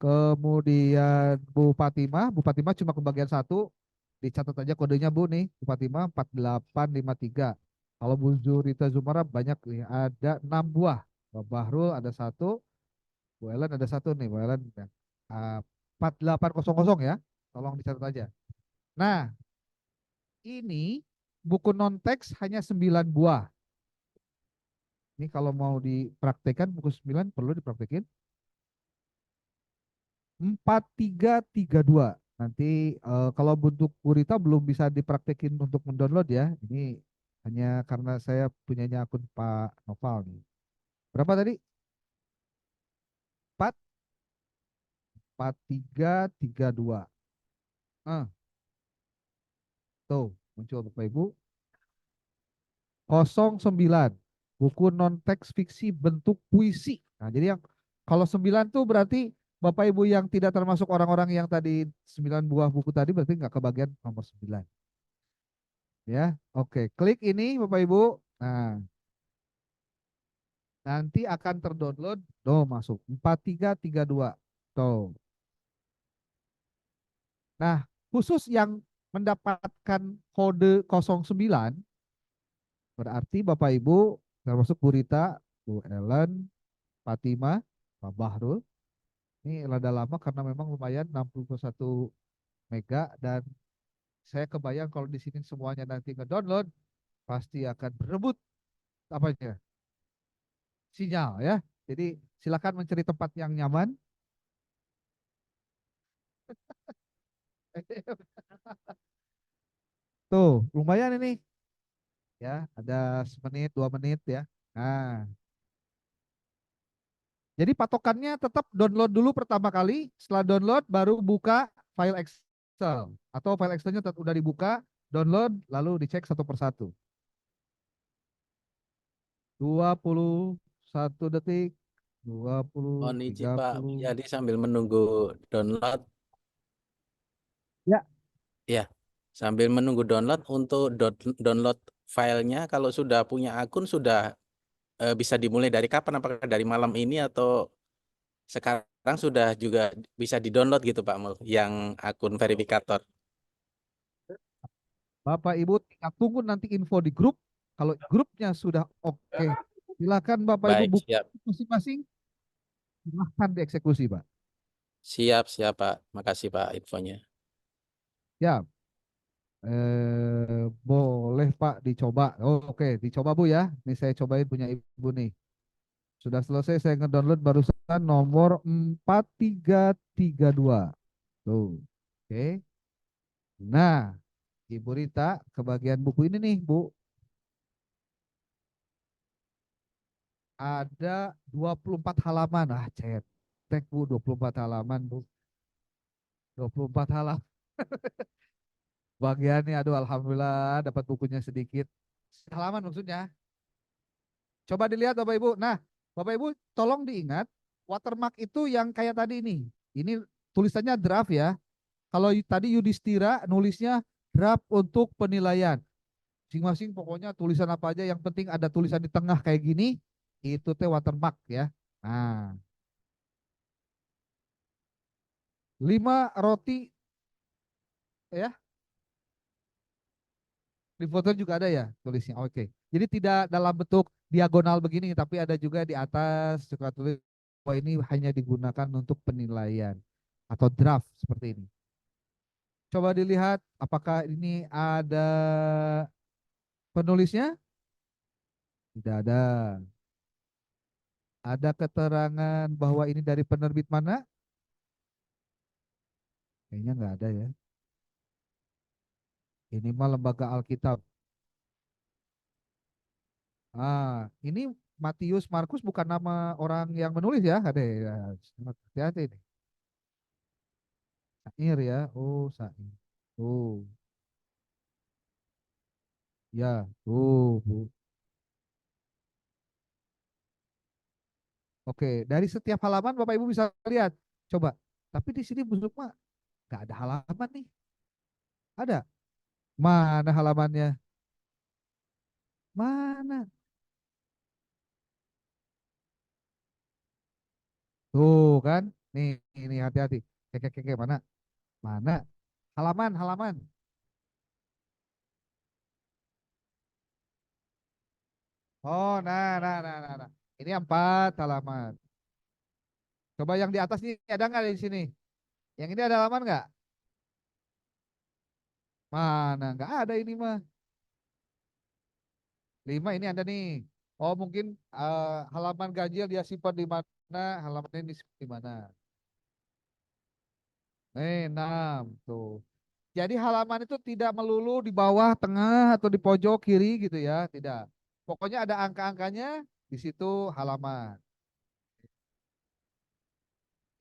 kemudian Bu Fatimah cuma kebagian satu, dicatat aja kodenya Bu nih, Bu Fatimah 4853. Kalau Bu Zurita Zumara banyak nih, ada 6 buah. Bu Bahrul ada satu, Bu Ellen ada satu nih, Bu Ellen ya. 4800 ya, tolong dicatat aja. Nah, ini buku non teks hanya 9 buah. Ini kalau mau dipraktekkan buku 9 perlu dipraktekin. 4332. Nanti kalau bentuk gurita belum bisa dipraktekin untuk mendownload ya. Ini hanya karena saya punyanya akun Pak Noval nih. Berapa tadi? 4 4332. Ah, tuh muncul Bapak Ibu. 09 buku non teks fiksi bentuk puisi. Nah, jadi yang kalau 9 tuh berarti Bapak Ibu yang tidak termasuk orang-orang yang tadi 9 buah buku tadi berarti nggak kebagian nomor 9. Ya, oke. Klik ini Bapak Ibu. Nah, nanti akan terdownload. Tuh, masuk 4332. Tuh. Nah, khusus yang mendapatkan kode 09 berarti Bapak Ibu termasuk Bu Rita, Bu Ellen, Fatima, Pak Bahrul. Ini rada lama karena memang lumayan 61 mega, dan saya kebayang kalau di sini semuanya nanti ngedownload pasti akan berebut apanya? Sinyal ya. Jadi silakan mencari tempat yang nyaman. Tuh, lumayan ini. Ya, ada semenit, 2 menit ya. Nah, jadi patokannya tetap download dulu pertama kali, setelah download baru buka file Excel. Atau file Excelnya tetap udah dibuka, download, lalu dicek satu persatu. 21 detik, 20, Mohon izin Pak, 30. jadi sambil menunggu download, Ya, ya, sambil menunggu download untuk download filenya, kalau sudah punya akun sudah bisa dimulai dari kapan? Apakah dari malam ini atau sekarang sudah juga bisa di-download gitu Pak Mul, yang akun verifikator? Bapak Ibu tinggal tunggu nanti info di grup. Kalau grupnya sudah oke, silakan Bapak Ibu Baik, buka siap. masing-masing, silahkan dieksekusi, Pak. Siap, siap Pak. Makasih Pak infonya. Ya, boleh Pak dicoba. Oh, oke, dicoba Bu ya. Ini saya cobain punya Ibu nih. Sudah selesai saya ngedownload barusan nomor 4332. Tuh. Oke. Nah, Ibu Rita ke bagian buku ini nih, Bu. Ada 24 halaman. Ah, cetek Bu, 24 halaman, Bu. 24 halaman. Bagiannya, aduh alhamdulillah dapat bukunya sedikit. Halaman maksudnya. Coba dilihat Bapak Ibu. Nah, Bapak Ibu tolong diingat, watermark itu yang kayak tadi ini. Ini tulisannya draft ya. Kalau tadi Yudhistira nulisnya draft untuk penilaian. Masing-masing pokoknya tulisan apa aja yang penting ada tulisan di tengah kayak gini, itu teh watermark ya. Nah, 5 roti ya, di foto juga ada ya tulisnya. Oke. Jadi tidak dalam bentuk diagonal begini, tapi ada juga di atas suka tulis bahwa ini hanya digunakan untuk penilaian atau draft seperti ini. Coba dilihat apakah ini ada penulisnya? Tidak ada. Ada keterangan bahwa ini dari penerbit mana? Kayaknya nggak ada ya. Ini mah lembaga Alkitab. Ini Matius Markus bukan nama orang yang menulis ya, ada ya. Hati-hati ini. Sair ya. Oh, Sair. Tuh. Ya, tuh, Bu. Oke, dari setiap halaman Bapak Ibu bisa lihat. Coba. Tapi di sini Bu Sukma nggak ada halaman nih. Ada? Mana halamannya? Mana? Tuh kan? Nih, ini hati-hati. Keke, mana? Mana? Halaman, halaman. Oh, nah. Ini 4 halaman. Coba yang di atas nih ada nggak di sini? Yang ini ada halaman nggak? Mana? Nggak ada ini mah. 5 ini ada nih. Oh, mungkin halaman ganjil dia simpan di mana? Halaman ini disimpan di mana? 6 tuh. Jadi halaman itu tidak melulu di bawah, tengah, atau di pojok kiri gitu ya. Tidak. Pokoknya ada angka-angkanya di situ halaman.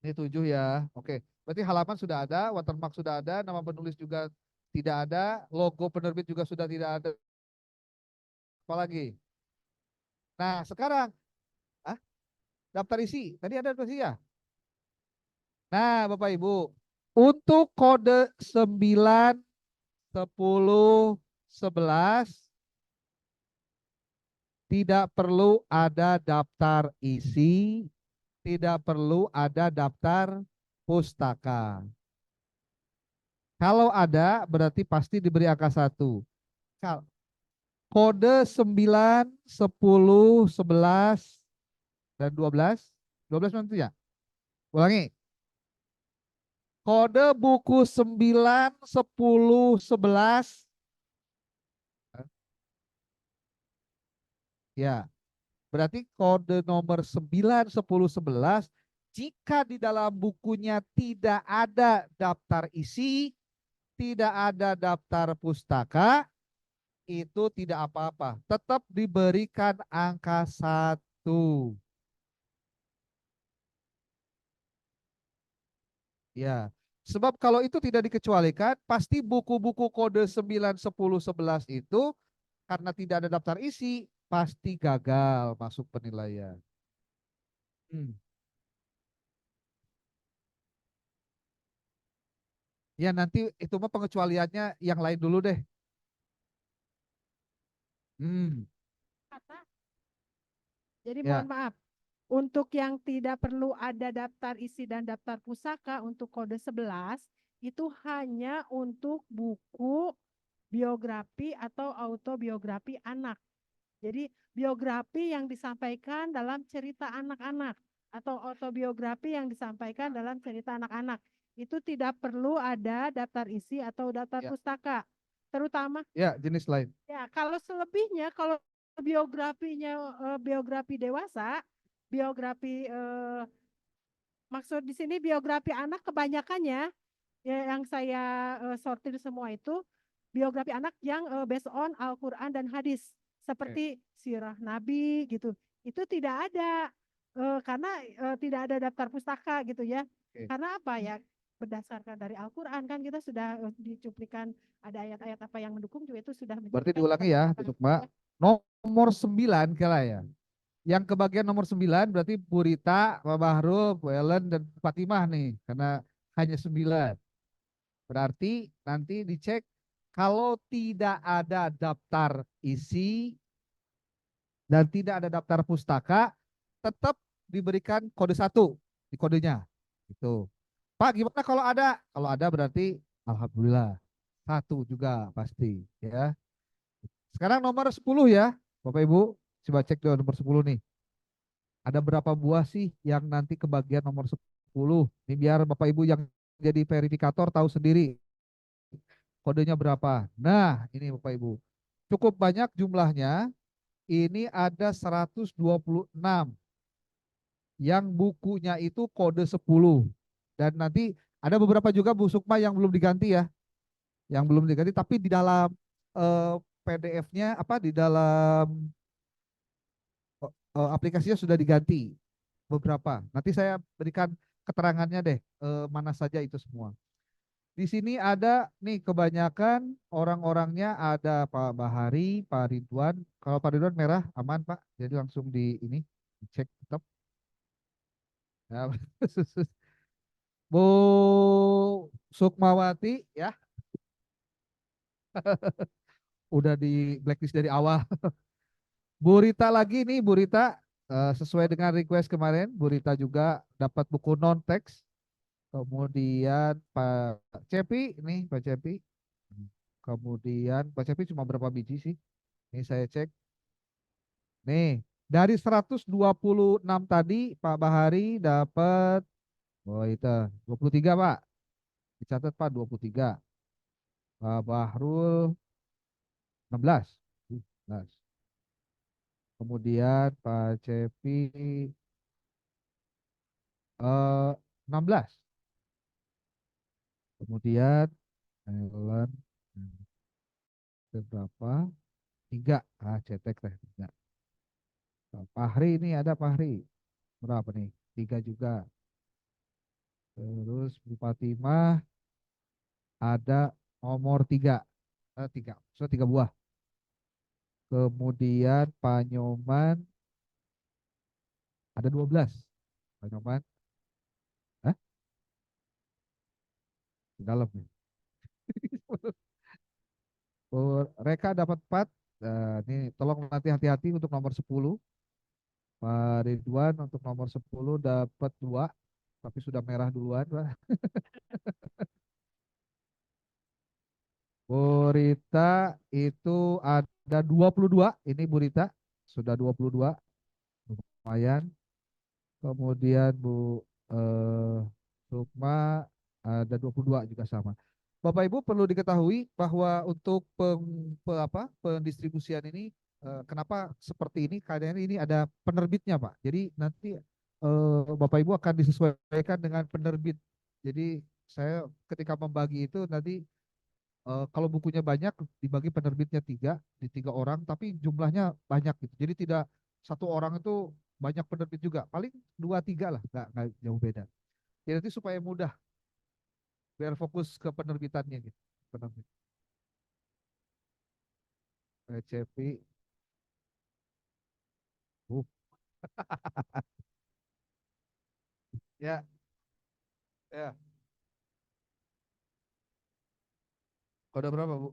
Ini 7 ya. Oke. Berarti halaman sudah ada, watermark sudah ada, nama penulis juga tidak ada, logo penerbit juga sudah tidak ada. Apalagi? Nah, sekarang ah, daftar isi. Tadi ada daftar isi ya? Nah, Bapak Ibu, untuk kode 9, 10, 11 tidak perlu ada daftar isi, tidak perlu ada daftar pustaka. Kalau ada berarti pasti diberi angka 1. Kode 9, 10, 11, dan 12. 12 nanti ya? Ulangi. Kode buku 9, 10, 11. Ya, berarti kode nomor 9, 10, 11 jika di dalam bukunya tidak ada daftar isi, tidak ada daftar pustaka, itu tidak apa-apa. Tetap diberikan angka 1. Ya, sebab kalau itu tidak dikecualikan, pasti buku-buku kode 9, 10, 11 itu karena tidak ada daftar isi, pasti gagal masuk penilaian. Hmm. Ya nanti itu mah pengecualiannya yang lain dulu deh. Hmm. Jadi Ya. mohon maaf, untuk yang tidak perlu ada daftar isi dan daftar pusaka untuk kode 11, itu hanya untuk buku biografi atau autobiografi anak. Jadi biografi yang disampaikan dalam cerita anak-anak. atau autobiografi yang disampaikan dalam cerita anak-anak. Itu tidak perlu ada daftar isi atau daftar Ya. pustaka. Terutama Ya, jenis lain. ya, kalau selebihnya, kalau biografinya biografi dewasa, biografi maksud di sini biografi anak kebanyakannya ya, yang saya sortir semua itu biografi anak yang based on Al-Quran dan hadis seperti sirah Nabi gitu. Itu tidak ada karena tidak ada daftar pustaka gitu ya. Oke. Karena apa ya? Berdasarkan dari Al-Quran kan kita sudah dicuplikan ada ayat-ayat apa yang mendukung juga itu sudah Berarti mencuplikan diulangi ya, kepada Tutuk Mbak. Nomor 9 kala ya. Yang kebagian nomor 9 berarti Burita, Pak Bahrul, Bu Ellen, dan Fatimah nih. Karena hanya 9. Berarti nanti dicek kalau tidak ada daftar isi dan tidak ada daftar pustaka, tetap diberikan kode 1 di kodenya. Gitu. Pak, gimana kalau ada? Kalau ada berarti alhamdulillah. 1 juga pasti ya. Sekarang nomor 10 ya, Bapak Ibu. Coba cek dulu nomor 10 nih. Ada berapa buah sih yang nanti kebagian nomor 10? Ini biar Bapak Ibu yang jadi verifikator tahu sendiri kodenya berapa. Nah, ini Bapak Ibu. Cukup banyak jumlahnya. Ini ada 126 yang bukunya itu kode 10. Dan nanti ada beberapa juga Bu Sukma yang belum diganti ya. Yang belum diganti tapi di dalam PDF-nya apa di dalam aplikasinya sudah diganti beberapa. Nanti saya berikan keterangannya deh mana saja itu semua. Di sini ada nih kebanyakan orang-orangnya ada Pak Bahari, Pak Ridwan. Kalau Pak Ridwan merah aman Pak, jadi langsung di ini dicek tetap. Ya, Bu Sukmawati ya, udah di blacklist dari awal. Bu Rita lagi nih, Bu Rita sesuai dengan request kemarin, Bu Rita juga dapat buku non teks. Kemudian Pak Cepi, nih Pak Cepi. Kemudian Pak Cepi cuma berapa biji sih? Ini saya cek. Nih, dari 126 tadi Pak Bahari dapat oh itu 23 Pak. Dicatat Pak 23. Pak Bahrul 16. 16. Kemudian Pak Cepi 16. Kemudian Ellen berapa? 3. Ah, cetek teh 3. Fahri ini ada Fahri. Berapa nih? 3 juga. Terus Bu Fatimah ada nomor 3. 3. So 3 buah. Kemudian Pak Nyoman ada 12. Pak Nyoman. Hah? Di dalam nih. Oh, Reka dapat 4. Ini tolong nanti hati-hati untuk nomor 10. Pak Ridwan untuk nomor 10 dapat 2. Tapi sudah merah duluan, Pak. Burita itu ada 22. Ini Burita sudah 22. Lumayan. Kemudian Bu Sukma ada 22 juga sama. Bapak Ibu perlu diketahui bahwa untuk pendistribusian ini kenapa seperti ini? Karena ini ada penerbitnya, Pak. Jadi nanti Bapak Ibu akan disesuaikan dengan penerbit. Jadi saya ketika membagi itu nanti kalau bukunya banyak dibagi penerbitnya 3 di 3 orang, tapi jumlahnya banyak gitu. Jadi tidak satu orang itu banyak penerbit juga, paling 2 3 lah, nggak jauh beda. Jadi nanti supaya mudah, biar fokus ke penerbitannya gitu. Penerbit. CP, ya, ya. Kode berapa Bu?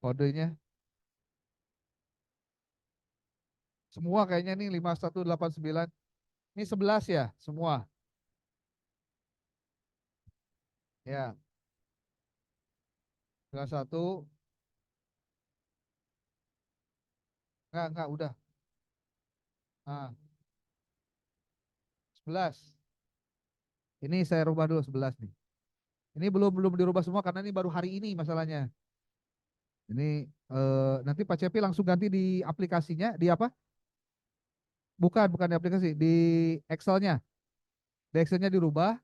Kodenya semua kayaknya nih 5189. Ini 11 ya semua. Ya, 11 enggak udah. Ah, 11. Ini saya rubah dulu 11 nih. Ini belum dirubah semua karena ini baru hari ini masalahnya. Ini nanti Pak Cepi langsung ganti di aplikasinya, di apa? Bukan di aplikasi, di Excel-nya. Di Excel-nya dirubah.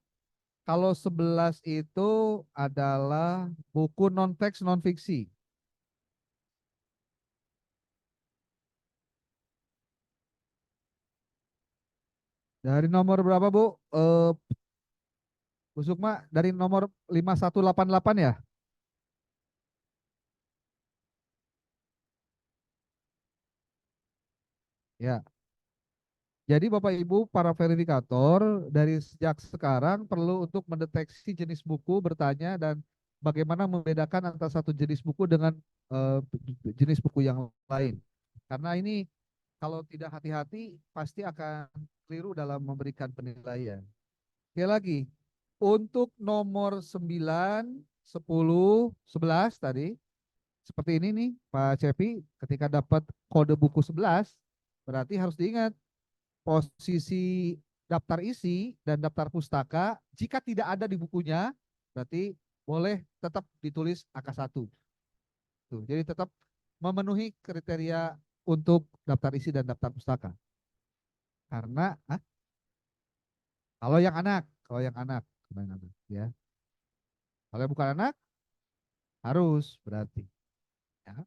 Kalau 11 itu adalah buku non-teks non-fiksi. Dari nomor berapa, Bu? Bu Sukma, dari nomor 5188 ya? Ya. Jadi Bapak Ibu para verifikator dari sejak sekarang perlu untuk mendeteksi jenis buku, bertanya dan bagaimana membedakan antara satu jenis buku dengan eh, jenis buku yang lain. Karena ini kalau tidak hati-hati pasti akan keliru dalam memberikan penilaian. Sekali lagi, untuk nomor 9, 10, 11 tadi, seperti ini nih Pak Cepi, ketika dapat kode buku 11, berarti harus diingat posisi daftar isi dan daftar pustaka jika tidak ada di bukunya berarti boleh tetap ditulis angka 1. Tuh, jadi tetap memenuhi kriteria untuk daftar isi dan daftar pustaka. Karena kalau yang anak ya. Kalau yang bukan anak harus berarti ya.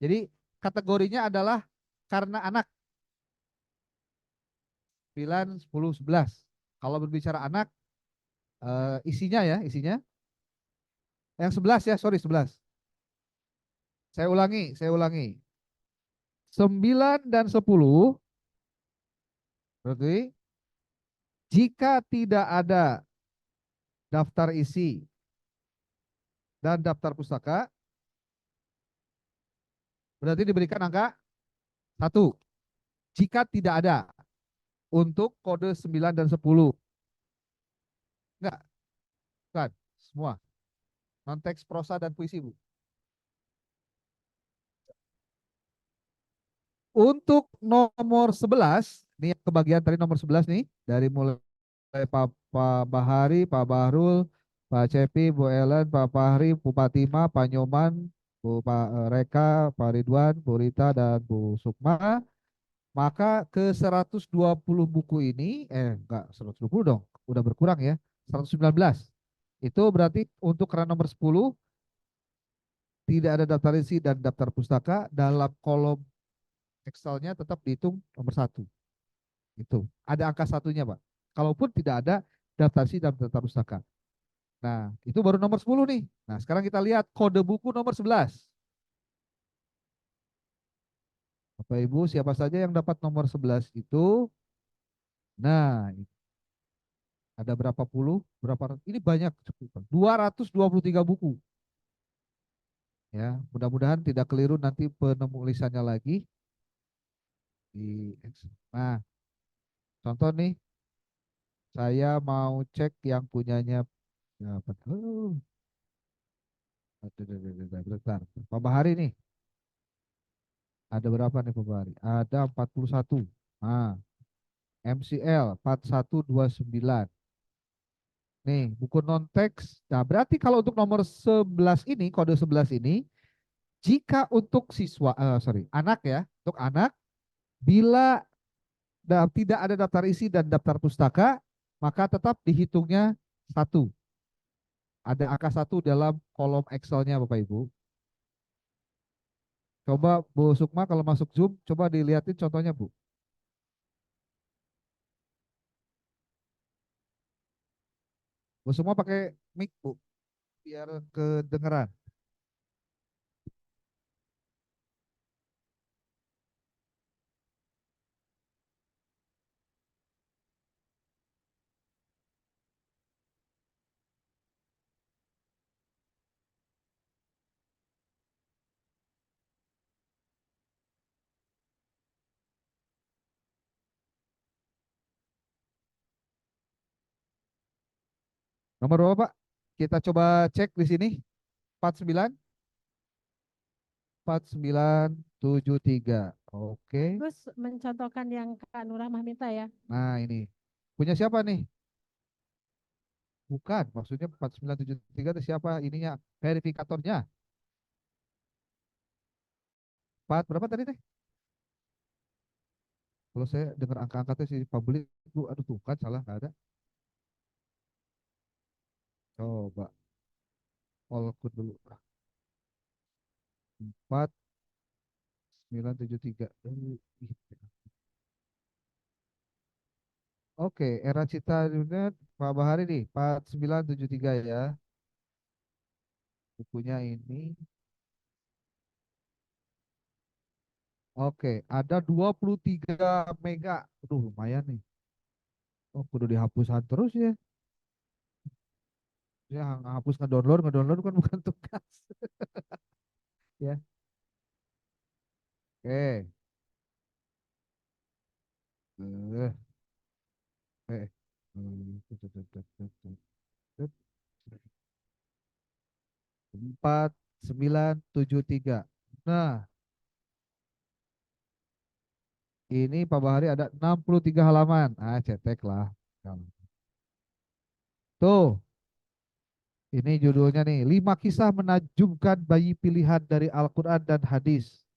Jadi kategorinya adalah karena anak 9, 10, 11. Kalau berbicara anak, isinya ya, isinya. Yang 11 ya, sorry 11. Saya ulangi. 9 dan 10, berarti jika tidak ada daftar isi dan daftar pustaka, berarti diberikan angka 1. Jika tidak ada untuk kode 9 dan 10. Enggak, bukan, semua. Non-teks, prosa, dan puisi, Bu. Untuk nomor 11, ini yang kebagian tadi nomor 11 nih, dari mulai Pak Bahari, Pak Bahrul, Pak Cepi, Bu Ellen, Pak Fahri, Bu Fatima, Pak Nyoman, Reka, Pak Ridwan, Bu Rita, dan Bu Sukma, maka ke 120 buku ini, enggak 120 dong, udah berkurang ya, 119. Itu berarti untuk kerana nomor 10, tidak ada daftar isi dan daftar pustaka, dalam kolom Excel-nya tetap dihitung nomor 1. Itu ada angka satunya, Pak. Kalaupun tidak ada daftar isi dan daftar pustaka. Nah, itu baru nomor 10 nih. Nah, sekarang kita lihat kode buku nomor 11. Bapak Ibu, siapa saja yang dapat nomor 11 itu? Nah, ada berapa puluh? Ini banyak, 223 buku. Ya, mudah-mudahan tidak keliru nanti penulisannya lagi. Nah, contoh nih, saya mau cek yang punyanya apa? Bentar. Pak Bahari nih. Ada berapa nih Pak Bahari? Ada 41. Nah, MCL 4129. Nih, buku non-teks. Nah, berarti kalau untuk nomor 11 ini, kode 11 ini, jika untuk anak ya, untuk anak, bila tidak ada daftar isi dan daftar pustaka, maka tetap dihitungnya 1. Ada angka 1 dalam kolom Excel-nya Bapak Ibu. Coba Bu Sukma kalau masuk Zoom, coba dilihatin contohnya Bu. Bu Sukma pakai mic Bu, biar kedengeran. Nomor berapa Pak? Kita coba cek di sini. 49 4973. Oke. Terus mencontohkan yang Kak Nur Rahmah minta ya. Nah, ini. Punya siapa nih? Bukan, maksudnya 4973 itu siapa ininya? Verifikatornya. 4 berapa tadi teh? Kalau saya dengar angka-angkanya si publik, aduh tuh kan salah nggak ada. Coba all code dulu. 4973. Oke, era cita dunia Pak Bahari nih, 4973 ya. Bukunya ini. Oke, ada 23 mega. Aduh, lumayan nih. Oh, kudu dihapusan terus ya. Ya, ngapus ngedownload kan bukan tugas. Ya, oke. Eh, eh. 4973. Nah, ini Pak Bahari ada 63 halaman. Ah, cetek lah. Tuh, ini judulnya nih, 5 kisah menajubkan bayi pilihan dari Al-Quran dan hadis.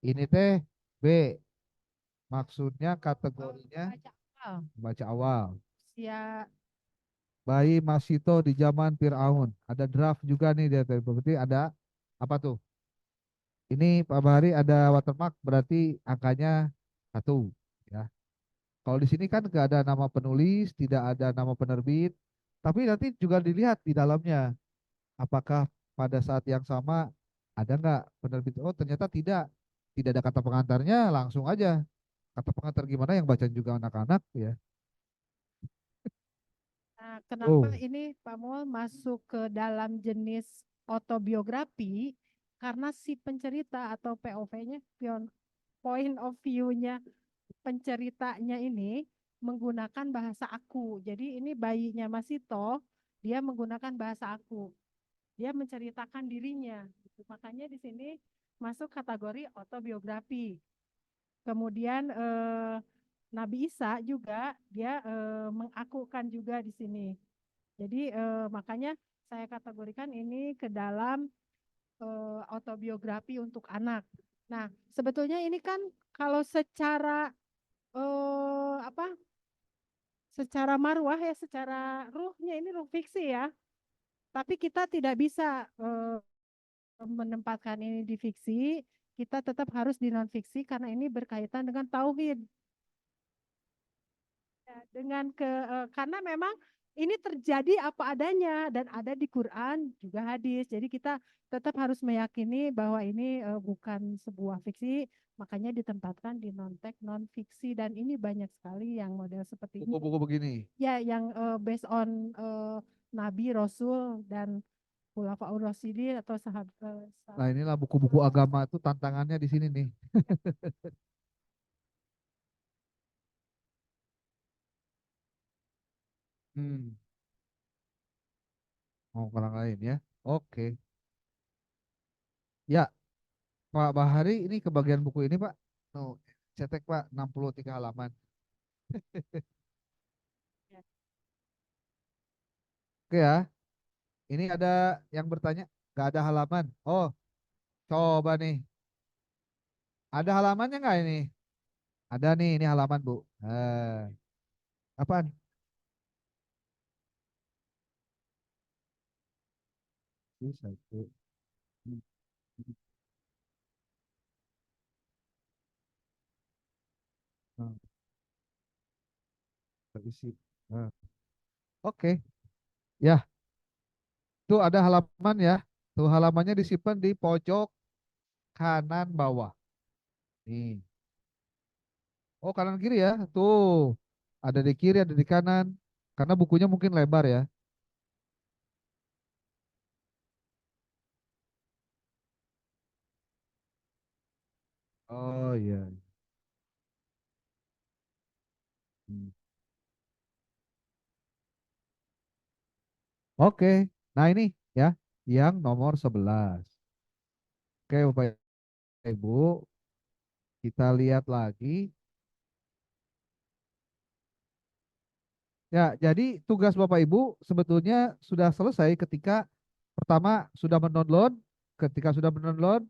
Ini teh B, maksudnya kategorinya Baca awal. baca awal. Usia Bayi Masito di zaman Fir'aun. Ada draft juga nih dia. Berarti ada apa tuh? Ini Pak Bahari ada watermark berarti angkanya 1 ya. Kalau di sini kan nggak ada nama penulis, tidak ada nama penerbit, tapi nanti juga dilihat di dalamnya apakah pada saat yang sama ada nggak penerbit. Oh ternyata tidak ada kata pengantarnya, langsung aja kata pengantar gimana yang baca juga anak-anak ya. Nah, kenapa Oh, ini Pak Mul masuk ke dalam jenis autobiografi? Karena si pencerita atau POV-nya, point of view-nya penceritanya ini menggunakan bahasa aku. Jadi ini bayinya Masito, dia menggunakan bahasa aku. Dia menceritakan dirinya. Makanya di sini masuk kategori autobiografi. Kemudian Nabi Isa juga dia mengakukan juga di sini. Jadi makanya saya kategorikan ini ke dalam autobiografi untuk anak. Nah, sebetulnya ini kan kalau secara apa? Secara marwah ya, secara ruhnya ini ruh fiksi ya. Tapi kita tidak bisa menempatkan ini di fiksi. Kita tetap harus di non fiksi karena ini berkaitan dengan tauhid. Ya, dengan karena memang ini terjadi apa adanya dan ada di Quran juga hadis. Jadi kita tetap harus meyakini bahwa ini bukan sebuah fiksi, makanya ditempatkan di non teks non fiksi dan ini banyak sekali yang model seperti ini. buku-buku begini. Ya, yang based on Nabi, Rasul dan Khulafaur Rasyidin atau sahabat. Nah inilah buku-buku agama itu tantangannya di sini nih. Hmm, mau ke orang lain ya. Oke. Ya, Pak Bahari ini ke bagian buku ini Pak. Tuh, cetek Pak 63 halaman. Oke ya. Ini ada yang bertanya, nggak ada halaman. Oh, coba nih. Ada halamannya nggak ini? Ada nih, ini halaman Bu. Apaan? Ini satu. Nah, terisi. Nah, oke. Ya, tuh ada halaman ya. Tuh halamannya disimpan di pojok kanan bawah. Nih. Oh, kanan kiri ya. Tuh. Ada di kiri, ada di kanan. Karena bukunya mungkin lebar ya. Oh iya. Hmm. Oke. Nah ini ya, yang nomor 11. Oke, Bapak Ibu, kita lihat lagi. Ya, jadi tugas Bapak Ibu sebetulnya sudah selesai ketika pertama sudah mendownload, ketika sudah mendownload,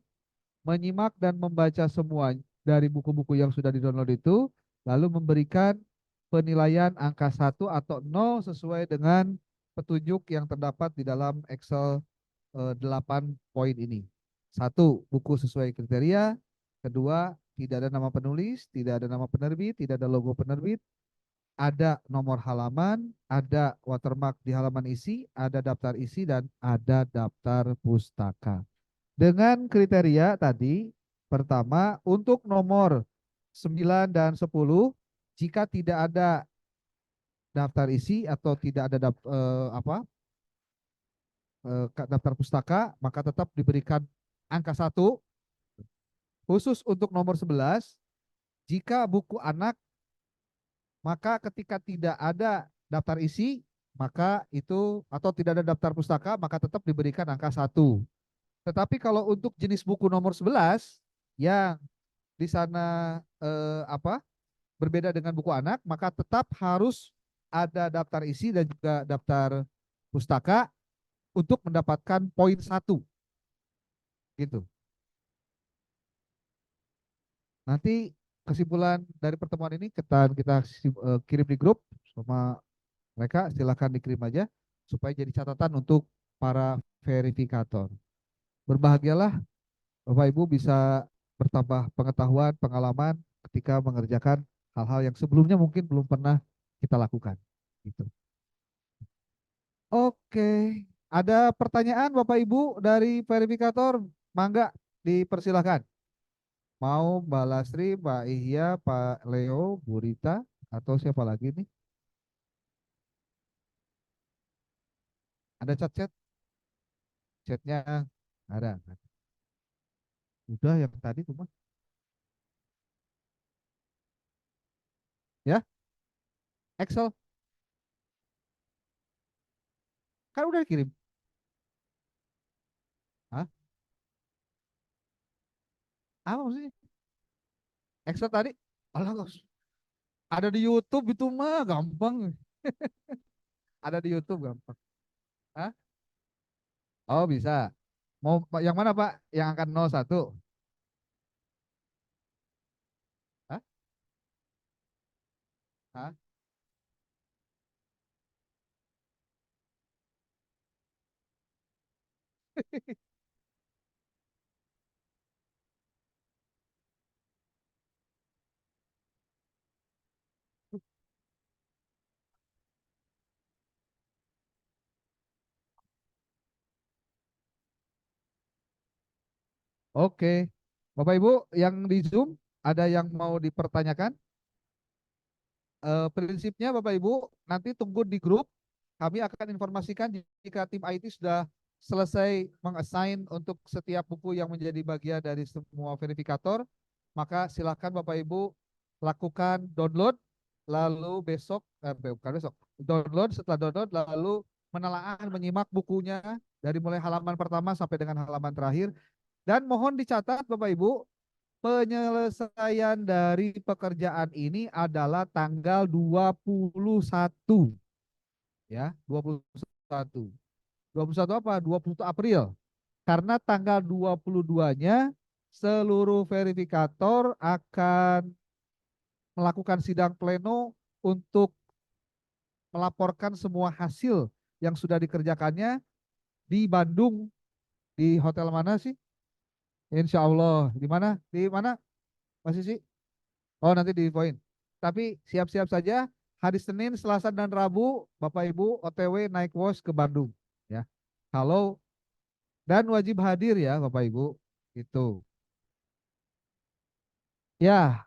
menyimak dan membaca semua dari buku-buku yang sudah didownload itu, lalu memberikan penilaian angka 1 atau 0 sesuai dengan petunjuk yang terdapat di dalam Excel 8 poin ini. 1, buku sesuai kriteria. Kedua, tidak ada nama penulis, tidak ada nama penerbit, tidak ada logo penerbit, ada nomor halaman, ada watermark di halaman isi, ada daftar isi, dan ada daftar pustaka. Dengan kriteria tadi, pertama, untuk nomor 9 dan 10, jika tidak ada daftar isi atau tidak ada daftar pustaka, maka tetap diberikan angka 1. Khusus untuk nomor 11, jika buku anak, maka ketika tidak ada daftar isi, maka itu atau tidak ada daftar pustaka, maka tetap diberikan angka 1. Tetapi kalau untuk jenis buku nomor 11 yang di sana berbeda dengan buku anak, maka tetap harus ada daftar isi dan juga daftar pustaka untuk mendapatkan poin 1. Gitu. Nanti kesimpulan dari pertemuan ini kita kirim di grup sama mereka, silakan dikirim aja supaya jadi catatan untuk para verifikator. Berbahagialah Bapak Ibu bisa bertambah pengetahuan, pengalaman ketika mengerjakan hal-hal yang sebelumnya mungkin belum pernah kita lakukan. Gitu. Oke, ada pertanyaan Bapak Ibu dari verifikator? Mangga dipersilakan. Mau Mbak Lasri, Pak Ihya, Pak Leo, Bu Rita, atau siapa lagi nih? Ada chat-chat? Chatnya ada. Udah yang tadi tuh Mas. Ya, Excel. Kan udah dikirim. Hah? Apa maksudnya? Excel tadi? Alah, ada di YouTube itu mah gampang. Ada di YouTube gampang. Hah? Oh bisa. Mau yang mana Pak? Yang akan 01? Hah? Hah? Oke. Bapak Ibu yang di Zoom ada yang mau dipertanyakan? Prinsipnya Bapak Ibu nanti tunggu di grup. Kami akan informasikan jika tim IT sudah selesai mengassign untuk setiap buku yang menjadi bagian dari semua verifikator, maka silakan Bapak Ibu lakukan download, lalu bukan besok, download, setelah download lalu menelaah menyimak bukunya dari mulai halaman pertama sampai dengan halaman terakhir, dan mohon dicatat Bapak Ibu, penyelesaian dari pekerjaan ini adalah tanggal 21, ya, 21. 21 apa? 21 April. Karena tanggal 22-nya seluruh verifikator akan melakukan sidang pleno untuk melaporkan semua hasil yang sudah dikerjakannya di Bandung, di hotel mana sih? Insya Allah. Di mana? Di mana? Masih sih? Oh, nanti di poin. Tapi siap-siap saja hari Senin, Selasa dan Rabu Bapak Ibu OTW naik WOS ke Bandung, ya. Kalau dan wajib hadir ya Bapak Ibu. Itu. Ya,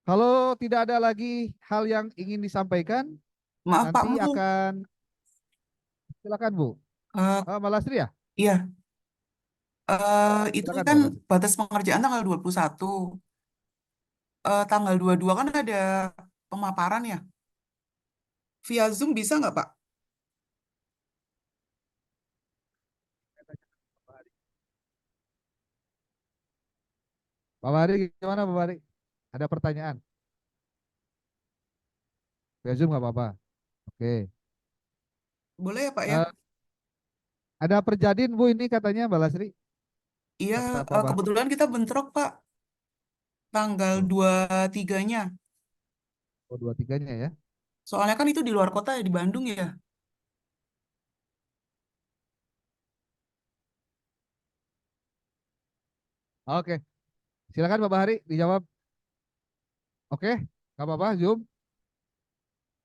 kalau tidak ada lagi hal yang ingin disampaikan, Maaf Pak nanti Mu, akan silakan Bu. eh, Mbak Lastri ya? iya, itu Silakan kan Mbak Lastri. batas pengerjaan tanggal 21. Tanggal 22 kan ada pemaparan ya. Via Zoom bisa nggak Pak? Pak Bari gimana Pak Bari? Ada pertanyaan? Via Zoom nggak apa-apa. Oke. Boleh ya Pak ya? Eh, ada Perjadin Bu ini katanya Mbak Lasri. Iya, Kata Pak Bas. kebetulan kita bentrok Pak, tanggal Oh, 23-nya. oh, dua tiganya ya. Soalnya kan itu di luar kota ya, di Bandung ya. Oke. Silakan Bapak Hari dijawab. Oke. Nggak apa-apa Zoom.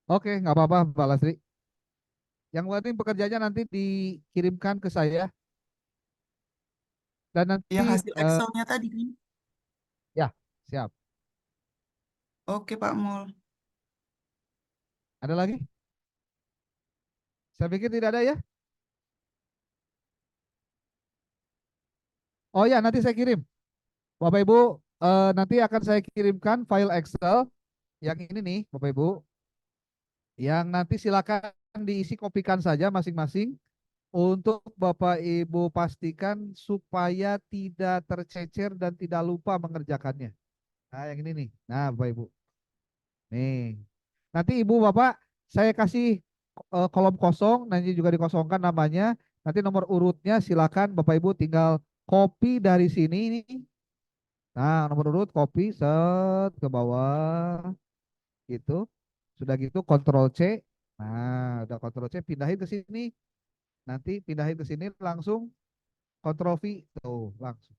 Oke, nggak apa-apa Mbak Lasri. Yang penting pekerjaannya nanti dikirimkan ke saya dan Yang nanti hasil Excelnya tadi kan. ya siap. Oke Pak Mul. Ada lagi? Saya pikir tidak ada ya. Oh ya, nanti saya kirim. Bapak Ibu, nanti akan saya kirimkan file Excel yang ini nih, Bapak Ibu, yang nanti silakan diisi kopikan saja masing-masing untuk Bapak Ibu pastikan supaya tidak tercecer dan tidak lupa mengerjakannya. Nah, yang ini nih. Nah, Bapak Ibu. Nih. Nanti Ibu Bapak saya kasih kolom kosong, nanti juga dikosongkan namanya. Nanti nomor urutnya silakan Bapak Ibu tinggal copy dari sini nih. Nah, nomor urut copy set ke bawah gitu. Sudah gitu Ctrl C. Nah, udah Ctrl C pindahin ke sini. Nanti pindahin ke sini langsung Ctrl V tuh langsung.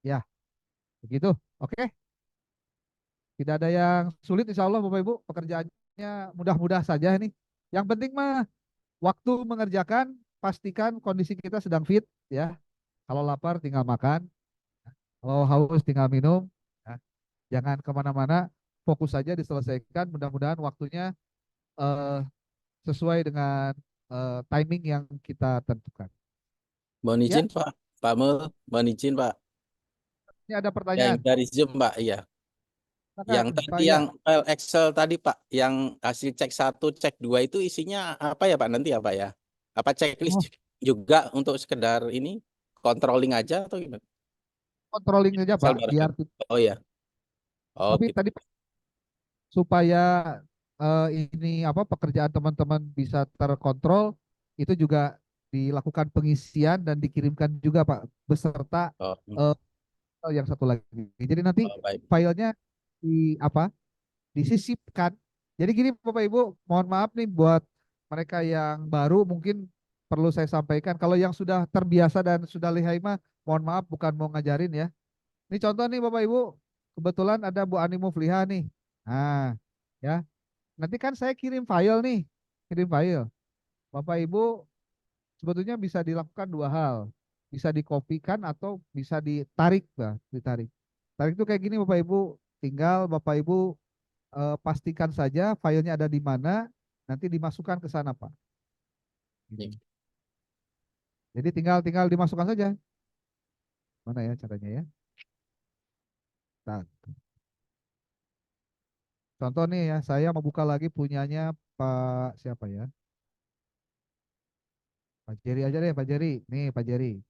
Ya, begitu. Oke. Tidak ada yang sulit insya Allah Bapak Ibu. Pekerjaannya mudah-mudah saja nih. Yang penting mah waktu mengerjakan pastikan kondisi kita sedang fit ya. Kalau lapar tinggal makan. Kalau haus tinggal minum. Ya. Jangan kemana-mana. Fokus saja diselesaikan. Mudah-mudahan waktunya eh, sesuai dengan timing yang kita tentukan. Mohon Ya, izin Pak, Pak Mul, mohon izin Pak. ini ada Yang pertanyaan. dari Zoom Pak, iya. Yang Silakan tadi Pak ya. yang file Excel tadi Pak, yang hasil cek 1, cek 2 itu isinya apa ya Pak nanti ya Pak ya? Apa checklist Oh, juga untuk sekedar ini controlling aja atau gimana? controlling saja Excel Pak, biar barangkali. Oh ya, tapi oke. tadi supaya ini apa pekerjaan teman-teman bisa terkontrol itu juga dilakukan pengisian dan dikirimkan juga Pak beserta Oh, eh, yang satu lagi. Jadi nanti oh, baik. filenya di apa disisipkan. Jadi gini Bapak Ibu, mohon maaf nih buat mereka yang baru mungkin perlu saya sampaikan. Kalau yang sudah terbiasa dan sudah lihai mah, mohon maaf bukan mau ngajarin ya. Ini contoh nih Bapak Ibu, kebetulan ada Bu Ani Mufliha nih. Nah, ya. Nanti kan saya kirim file nih, kirim file. Bapak Ibu sebetulnya bisa dilakukan dua hal. Bisa dikopikan atau bisa ditarik, Bah, ditarik. Tarik itu kayak gini Bapak Ibu, tinggal Bapak Ibu pastikan saja filenya ada di mana, nanti dimasukkan ke sana Pak. Iya. Gitu. Jadi tinggal tinggal dimasukkan saja. Mana ya caranya ya? Nah, contoh nih ya, saya mau buka lagi punyanya Pak siapa ya? Pak Jerry aja deh, Pak Jerry. Nih Pak Jerry.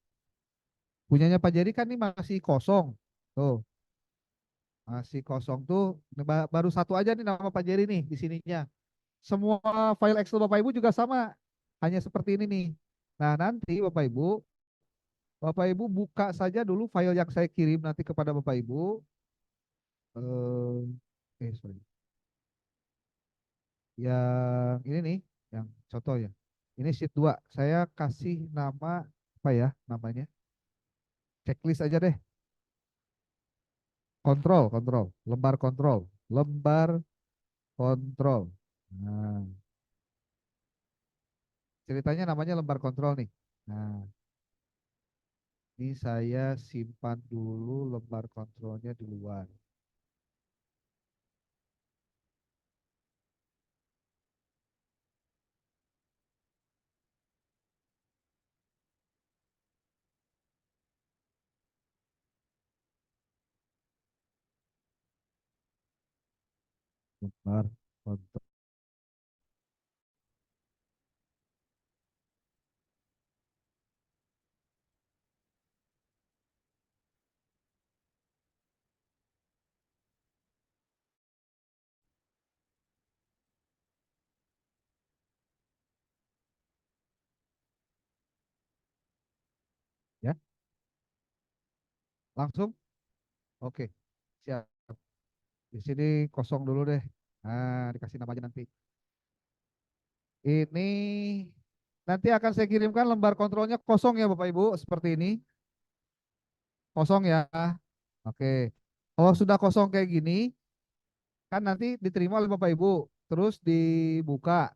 Punyanya Pak Jerry kan ini masih kosong. Tuh, masih kosong tuh. Baru satu aja nih nama Pak Jerry nih di sininya. Semua file Excel Bapak Ibu juga sama. Hanya seperti ini nih. Nah, nanti Bapak Ibu buka saja dulu file yang saya kirim nanti kepada Bapak Ibu. Sorry. Yang ini nih, yang contoh ya. Ini sheet 2. Saya kasih nama apa ya namanya? Checklist aja deh. Kontrol, lembar kontrol. Nah, ceritanya namanya lembar kontrol nih. Nah, ini saya simpan dulu lembar kontrolnya di luar. Lembar kontrol. Langsung? Oke, siap. Di sini kosong dulu deh. Nah, dikasih nama aja nanti. Ini nanti akan saya kirimkan lembar kontrolnya kosong ya Bapak Ibu, seperti ini. Kosong ya. Oke. Kalau sudah kosong kayak gini, kan nanti diterima oleh Bapak Ibu. Terus dibuka.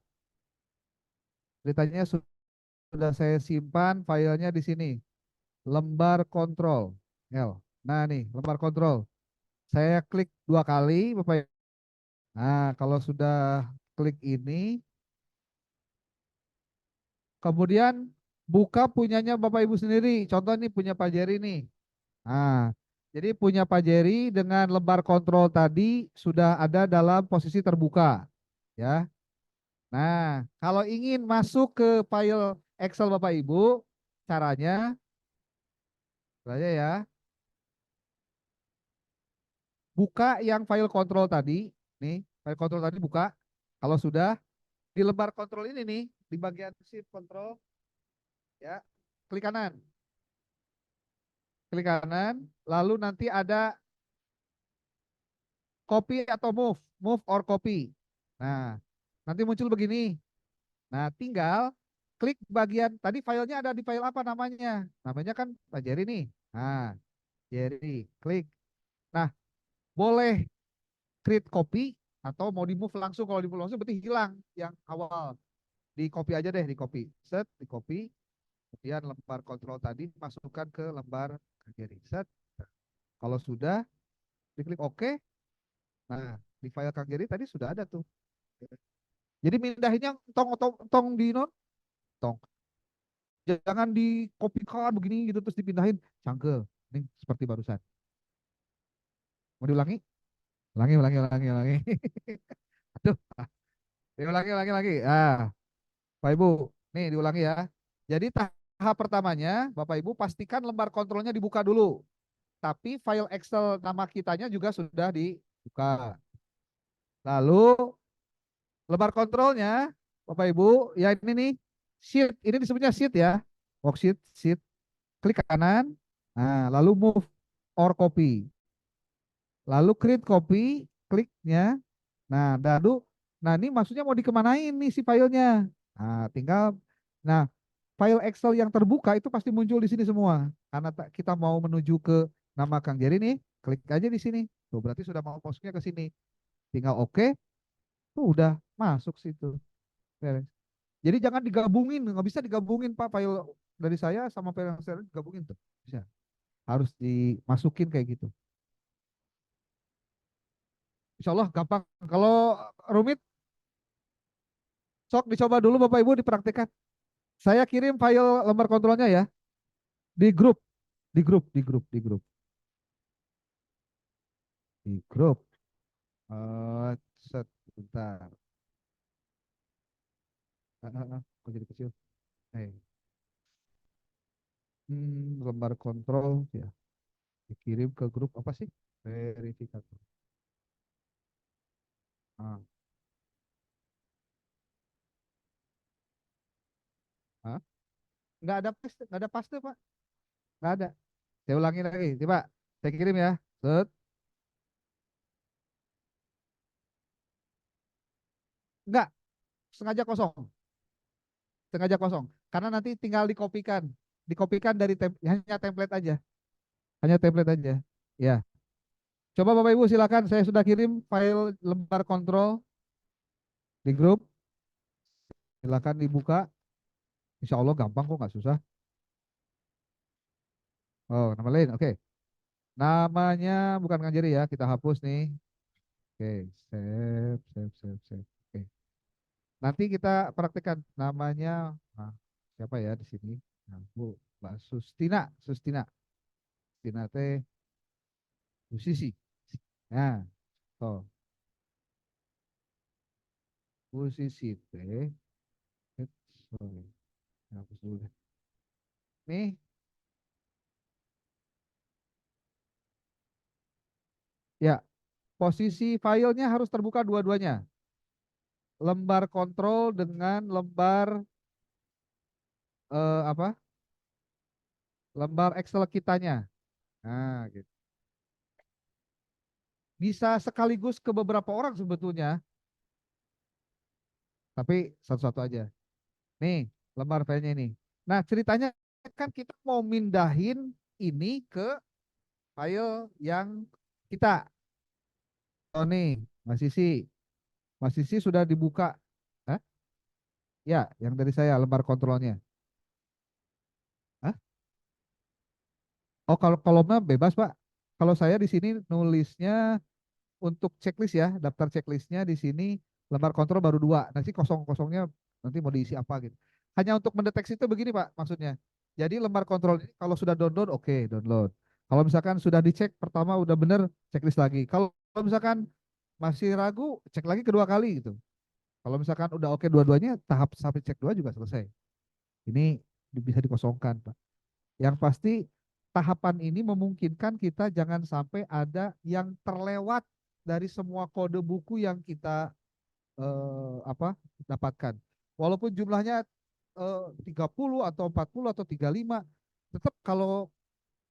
Ceritanya sudah saya simpan filenya di sini. Lembar kontrol. L. Nah nih, lembar kontrol. Saya klik 2 kali, Bapak Ibu. Nah, kalau sudah klik ini, kemudian buka punyanya Bapak Ibu sendiri. Contoh nih punya Pak Jerry nih. Nah, jadi punya Pak Jerry dengan lembar kontrol tadi sudah ada dalam posisi terbuka. Ya. Nah, kalau ingin masuk ke file Excel Bapak Ibu, caranya, ya, buka yang file kontrol tadi. Nih, file kontrol tadi buka. Kalau sudah, di lembar kontrol ini nih, di bagian shift control, ya, klik kanan. Klik kanan, lalu nanti ada copy atau move or copy. Nah, nanti muncul begini. Nah, tinggal klik bagian tadi filenya ada di file apa namanya? Namanya kan Pak Jerry nih. Nah, Jerry, klik. Nah, boleh create copy atau mau di move langsung. Kalau di move langsung berarti hilang yang awal. Di copy aja deh, di copy. Set, di copy. Kemudian lembar kontrol tadi masukkan ke lembar Jerry. Set. Kalau sudah, diklik OK. Nah, di file Kang Jerry tadi sudah ada tuh. Jadi mindahinnya tong di non, tong. Jangan di copycat begini gitu terus dipindahin. Cangkel. Ini seperti barusan. Mau diulangi? Ulangi. Aduh, diulangi lagi. Bapak Ibu, nih diulangi ya. Jadi tahap pertamanya, Bapak Ibu pastikan lembar kontrolnya dibuka dulu. Tapi file Excel nama kitanya juga sudah dibuka. Lalu lembar kontrolnya, Bapak Ibu, ya ini nih, sheet. Ini disebutnya sheet ya. Worksheet, sheet. Klik kanan. Nah, lalu move or copy. Lalu create copy, kliknya. Nah, ini maksudnya mau dikemanain nih si filenya. Nah, tinggal, nah, file Excel yang terbuka itu pasti muncul di sini semua. Karena kita mau menuju ke nama Kang Jerry nih, klik aja di sini. Tuh, berarti sudah mau masuknya ke sini. Tinggal oke, tuh udah masuk situ. Beres. Jadi jangan digabungin, nggak bisa digabungin Pak file dari saya sama file yang saya digabungin tuh. Bisa. Harus dimasukin kayak gitu. Insya Allah gampang. Kalau rumit, sok dicoba dulu Bapak Ibu dipraktikkan. Saya kirim file lembar kontrolnya ya di grup, di grup. Sebentar. Kok jadi kecil? Eh, lembar kontrol ya. Dikirim ke grup apa sih? Verifikator. Ah, ah. Nggak ada paste Pak. Nggak ada. Saya ulangi lagi, coba. Saya kirim ya. Set. Enggak, sengaja kosong. Sengaja kosong. Karena nanti tinggal dikopikan. Dikopikan dari hanya template aja. Hanya template aja. Ya. Coba Bapak Ibu silakan. Saya sudah kirim file lembar kontrol di grup. Silakan dibuka. Insya Allah gampang kok, nggak susah. Oh, nama lain. Oke. Namanya bukan Kanjeri ya. Kita hapus nih. Oke. Save. Oke. Nanti kita praktekkan namanya. Nah, siapa ya di sini? Nah, Mbak Sustina. Sustina teh Bu Sisi. Nah, oh, Bu Sisi teh. Sorry. Hapus dulu deh. Nih, ya, posisi filenya harus terbuka dua-duanya. Lembar kontrol dengan lembar apa? Lembar Excel kitanya. Nah, gitu. Bisa sekaligus ke beberapa orang sebetulnya, tapi satu-satu aja. Nih, lembar filenya ini. Nah, ceritanya kan kita mau mindahin ini ke file yang kita. Oh nih, Mas Sisi. Mas Sisi sudah dibuka. Hah? Ya, yang dari saya lembar kontrolnya. Hah? Oh, kalau kolomnya bebas, Pak. Kalau saya di sini nulisnya untuk checklist ya, daftar checklistnya di sini lembar kontrol baru 2. Nanti kosong-kosongnya nanti mau diisi apa gitu. Hanya untuk mendeteksi itu begini Pak, maksudnya. Jadi lembar kontrol ini kalau sudah download, oke, download. Kalau misalkan sudah dicek pertama udah bener, checklist lagi. Kalau misalkan masih ragu, cek lagi kedua kali gitu. Kalau misalkan udah oke dua-duanya, tahap sampai cek 2 juga selesai. Ini bisa dikosongkan Pak. Yang pasti tahapan ini memungkinkan kita jangan sampai ada yang terlewat dari semua kode buku yang kita dapatkan. Walaupun jumlahnya 30 atau 40 atau 35, tetap kalau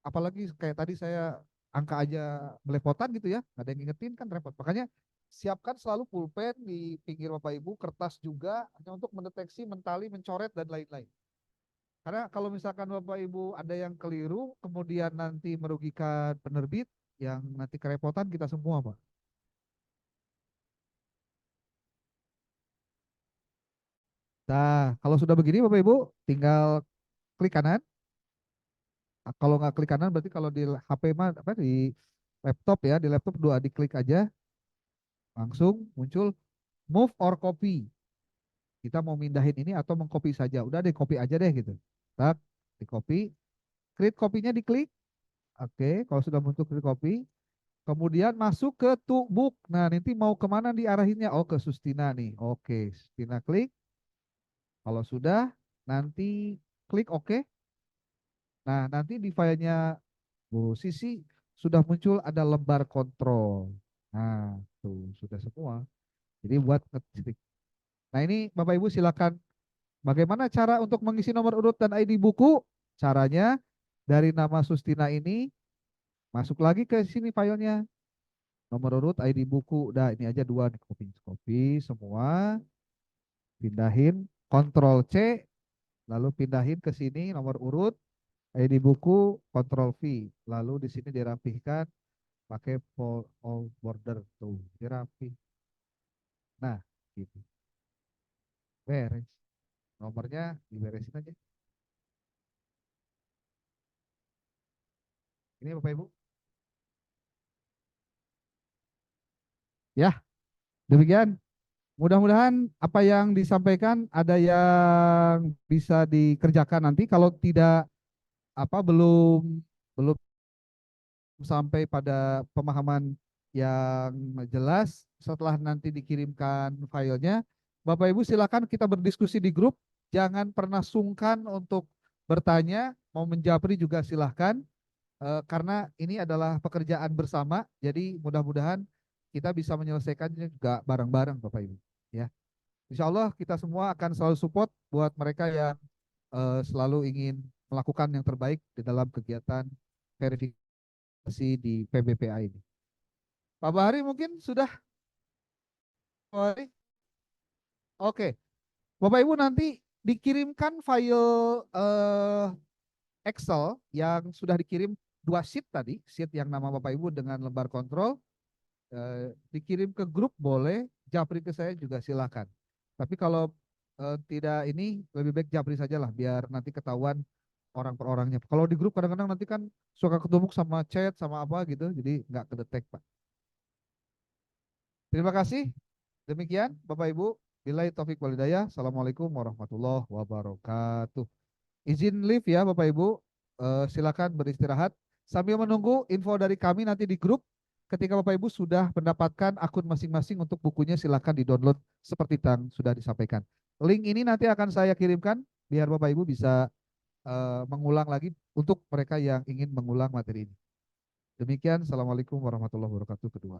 apalagi kayak tadi saya angka aja belepotan gitu ya, nggak ada yang ngingetin kan repot. Makanya siapkan selalu pulpen di pinggir Bapak Ibu, kertas juga hanya untuk mendeteksi, mentali, mencoret dan lain-lain. Karena kalau misalkan Bapak Ibu ada yang keliru, kemudian nanti merugikan penerbit, yang nanti kerepotan kita semua, Pak. Nah, kalau sudah begini Bapak Ibu, tinggal klik kanan. Kalau nggak klik kanan, berarti kalau di HP mah apa di laptop ya, di laptop dua diklik aja, langsung muncul move or copy. Kita mau mindahin ini atau mengcopy saja. Udah deh, copy aja deh gitu. Tak, di copy. Create copy-nya diklik. Oke, kalau sudah muncul create copy, kemudian masuk ke to book. Nah, nanti mau kemana diarahinnya? Oh, ke Sustina nih. Oke, Sustina klik. Kalau sudah, nanti klik OK. Nah, nanti di filenya Bu Sisi sudah muncul ada lembar kontrol. Nah, tuh sudah semua. Jadi buat ngetik. Nah, ini Bapak Ibu silakan. Bagaimana cara untuk mengisi nomor urut dan ID buku? Caranya dari nama Sustina ini masuk lagi ke sini filenya. Nomor urut, ID buku. Udah ini aja 2 nih, copy semua. Pindahin, Ctrl C, lalu pindahin ke sini nomor urut, ID buku, Ctrl V. Lalu di sini dirapihkan pakai all border tuh, dirapih. Nah, gitu. Beres. Nomornya diberesin aja. Ini Bapak Ibu. Ya, demikian. Mudah-mudahan apa yang disampaikan ada yang bisa dikerjakan nanti. Kalau tidak belum belum sampai pada pemahaman yang jelas, setelah nanti dikirimkan filenya, Bapak Ibu silakan kita berdiskusi di grup. Jangan pernah sungkan untuk bertanya, mau menjapri juga silahkan, karena ini adalah pekerjaan bersama. Jadi mudah-mudahan kita bisa menyelesaikannya juga bareng-bareng Bapak Ibu. Ya, Insya Allah kita semua akan selalu support buat mereka yang selalu ingin melakukan yang terbaik di dalam kegiatan verifikasi di PBPA ini. Pak Bahari mungkin sudah? Pak Bahari? Oke, Bapak Ibu nanti dikirimkan file Excel yang sudah dikirim 2 sheet tadi, sheet yang nama Bapak Ibu dengan lembar kontrol, dikirim ke grup boleh, japri ke saya juga silakan. Tapi kalau tidak ini, lebih baik japri saja lah, biar nanti ketahuan orang per orangnya. Kalau di grup kadang-kadang nanti kan suka ketumpuk sama chat, sama apa gitu, jadi nggak kedetek Pak. Terima kasih. Demikian Bapak Ibu. Billahi taufik walhidayah. Assalamualaikum warahmatullahi wabarakatuh. Izin live ya Bapak Ibu. Silakan beristirahat. Sambil menunggu info dari kami nanti di grup. Ketika Bapak Ibu sudah mendapatkan akun masing-masing untuk bukunya, silakan di-download seperti yang sudah disampaikan. Link ini nanti akan saya kirimkan biar Bapak Ibu bisa mengulang lagi untuk mereka yang ingin mengulang materi ini. Demikian, Assalamualaikum warahmatullahi wabarakatuh kedua.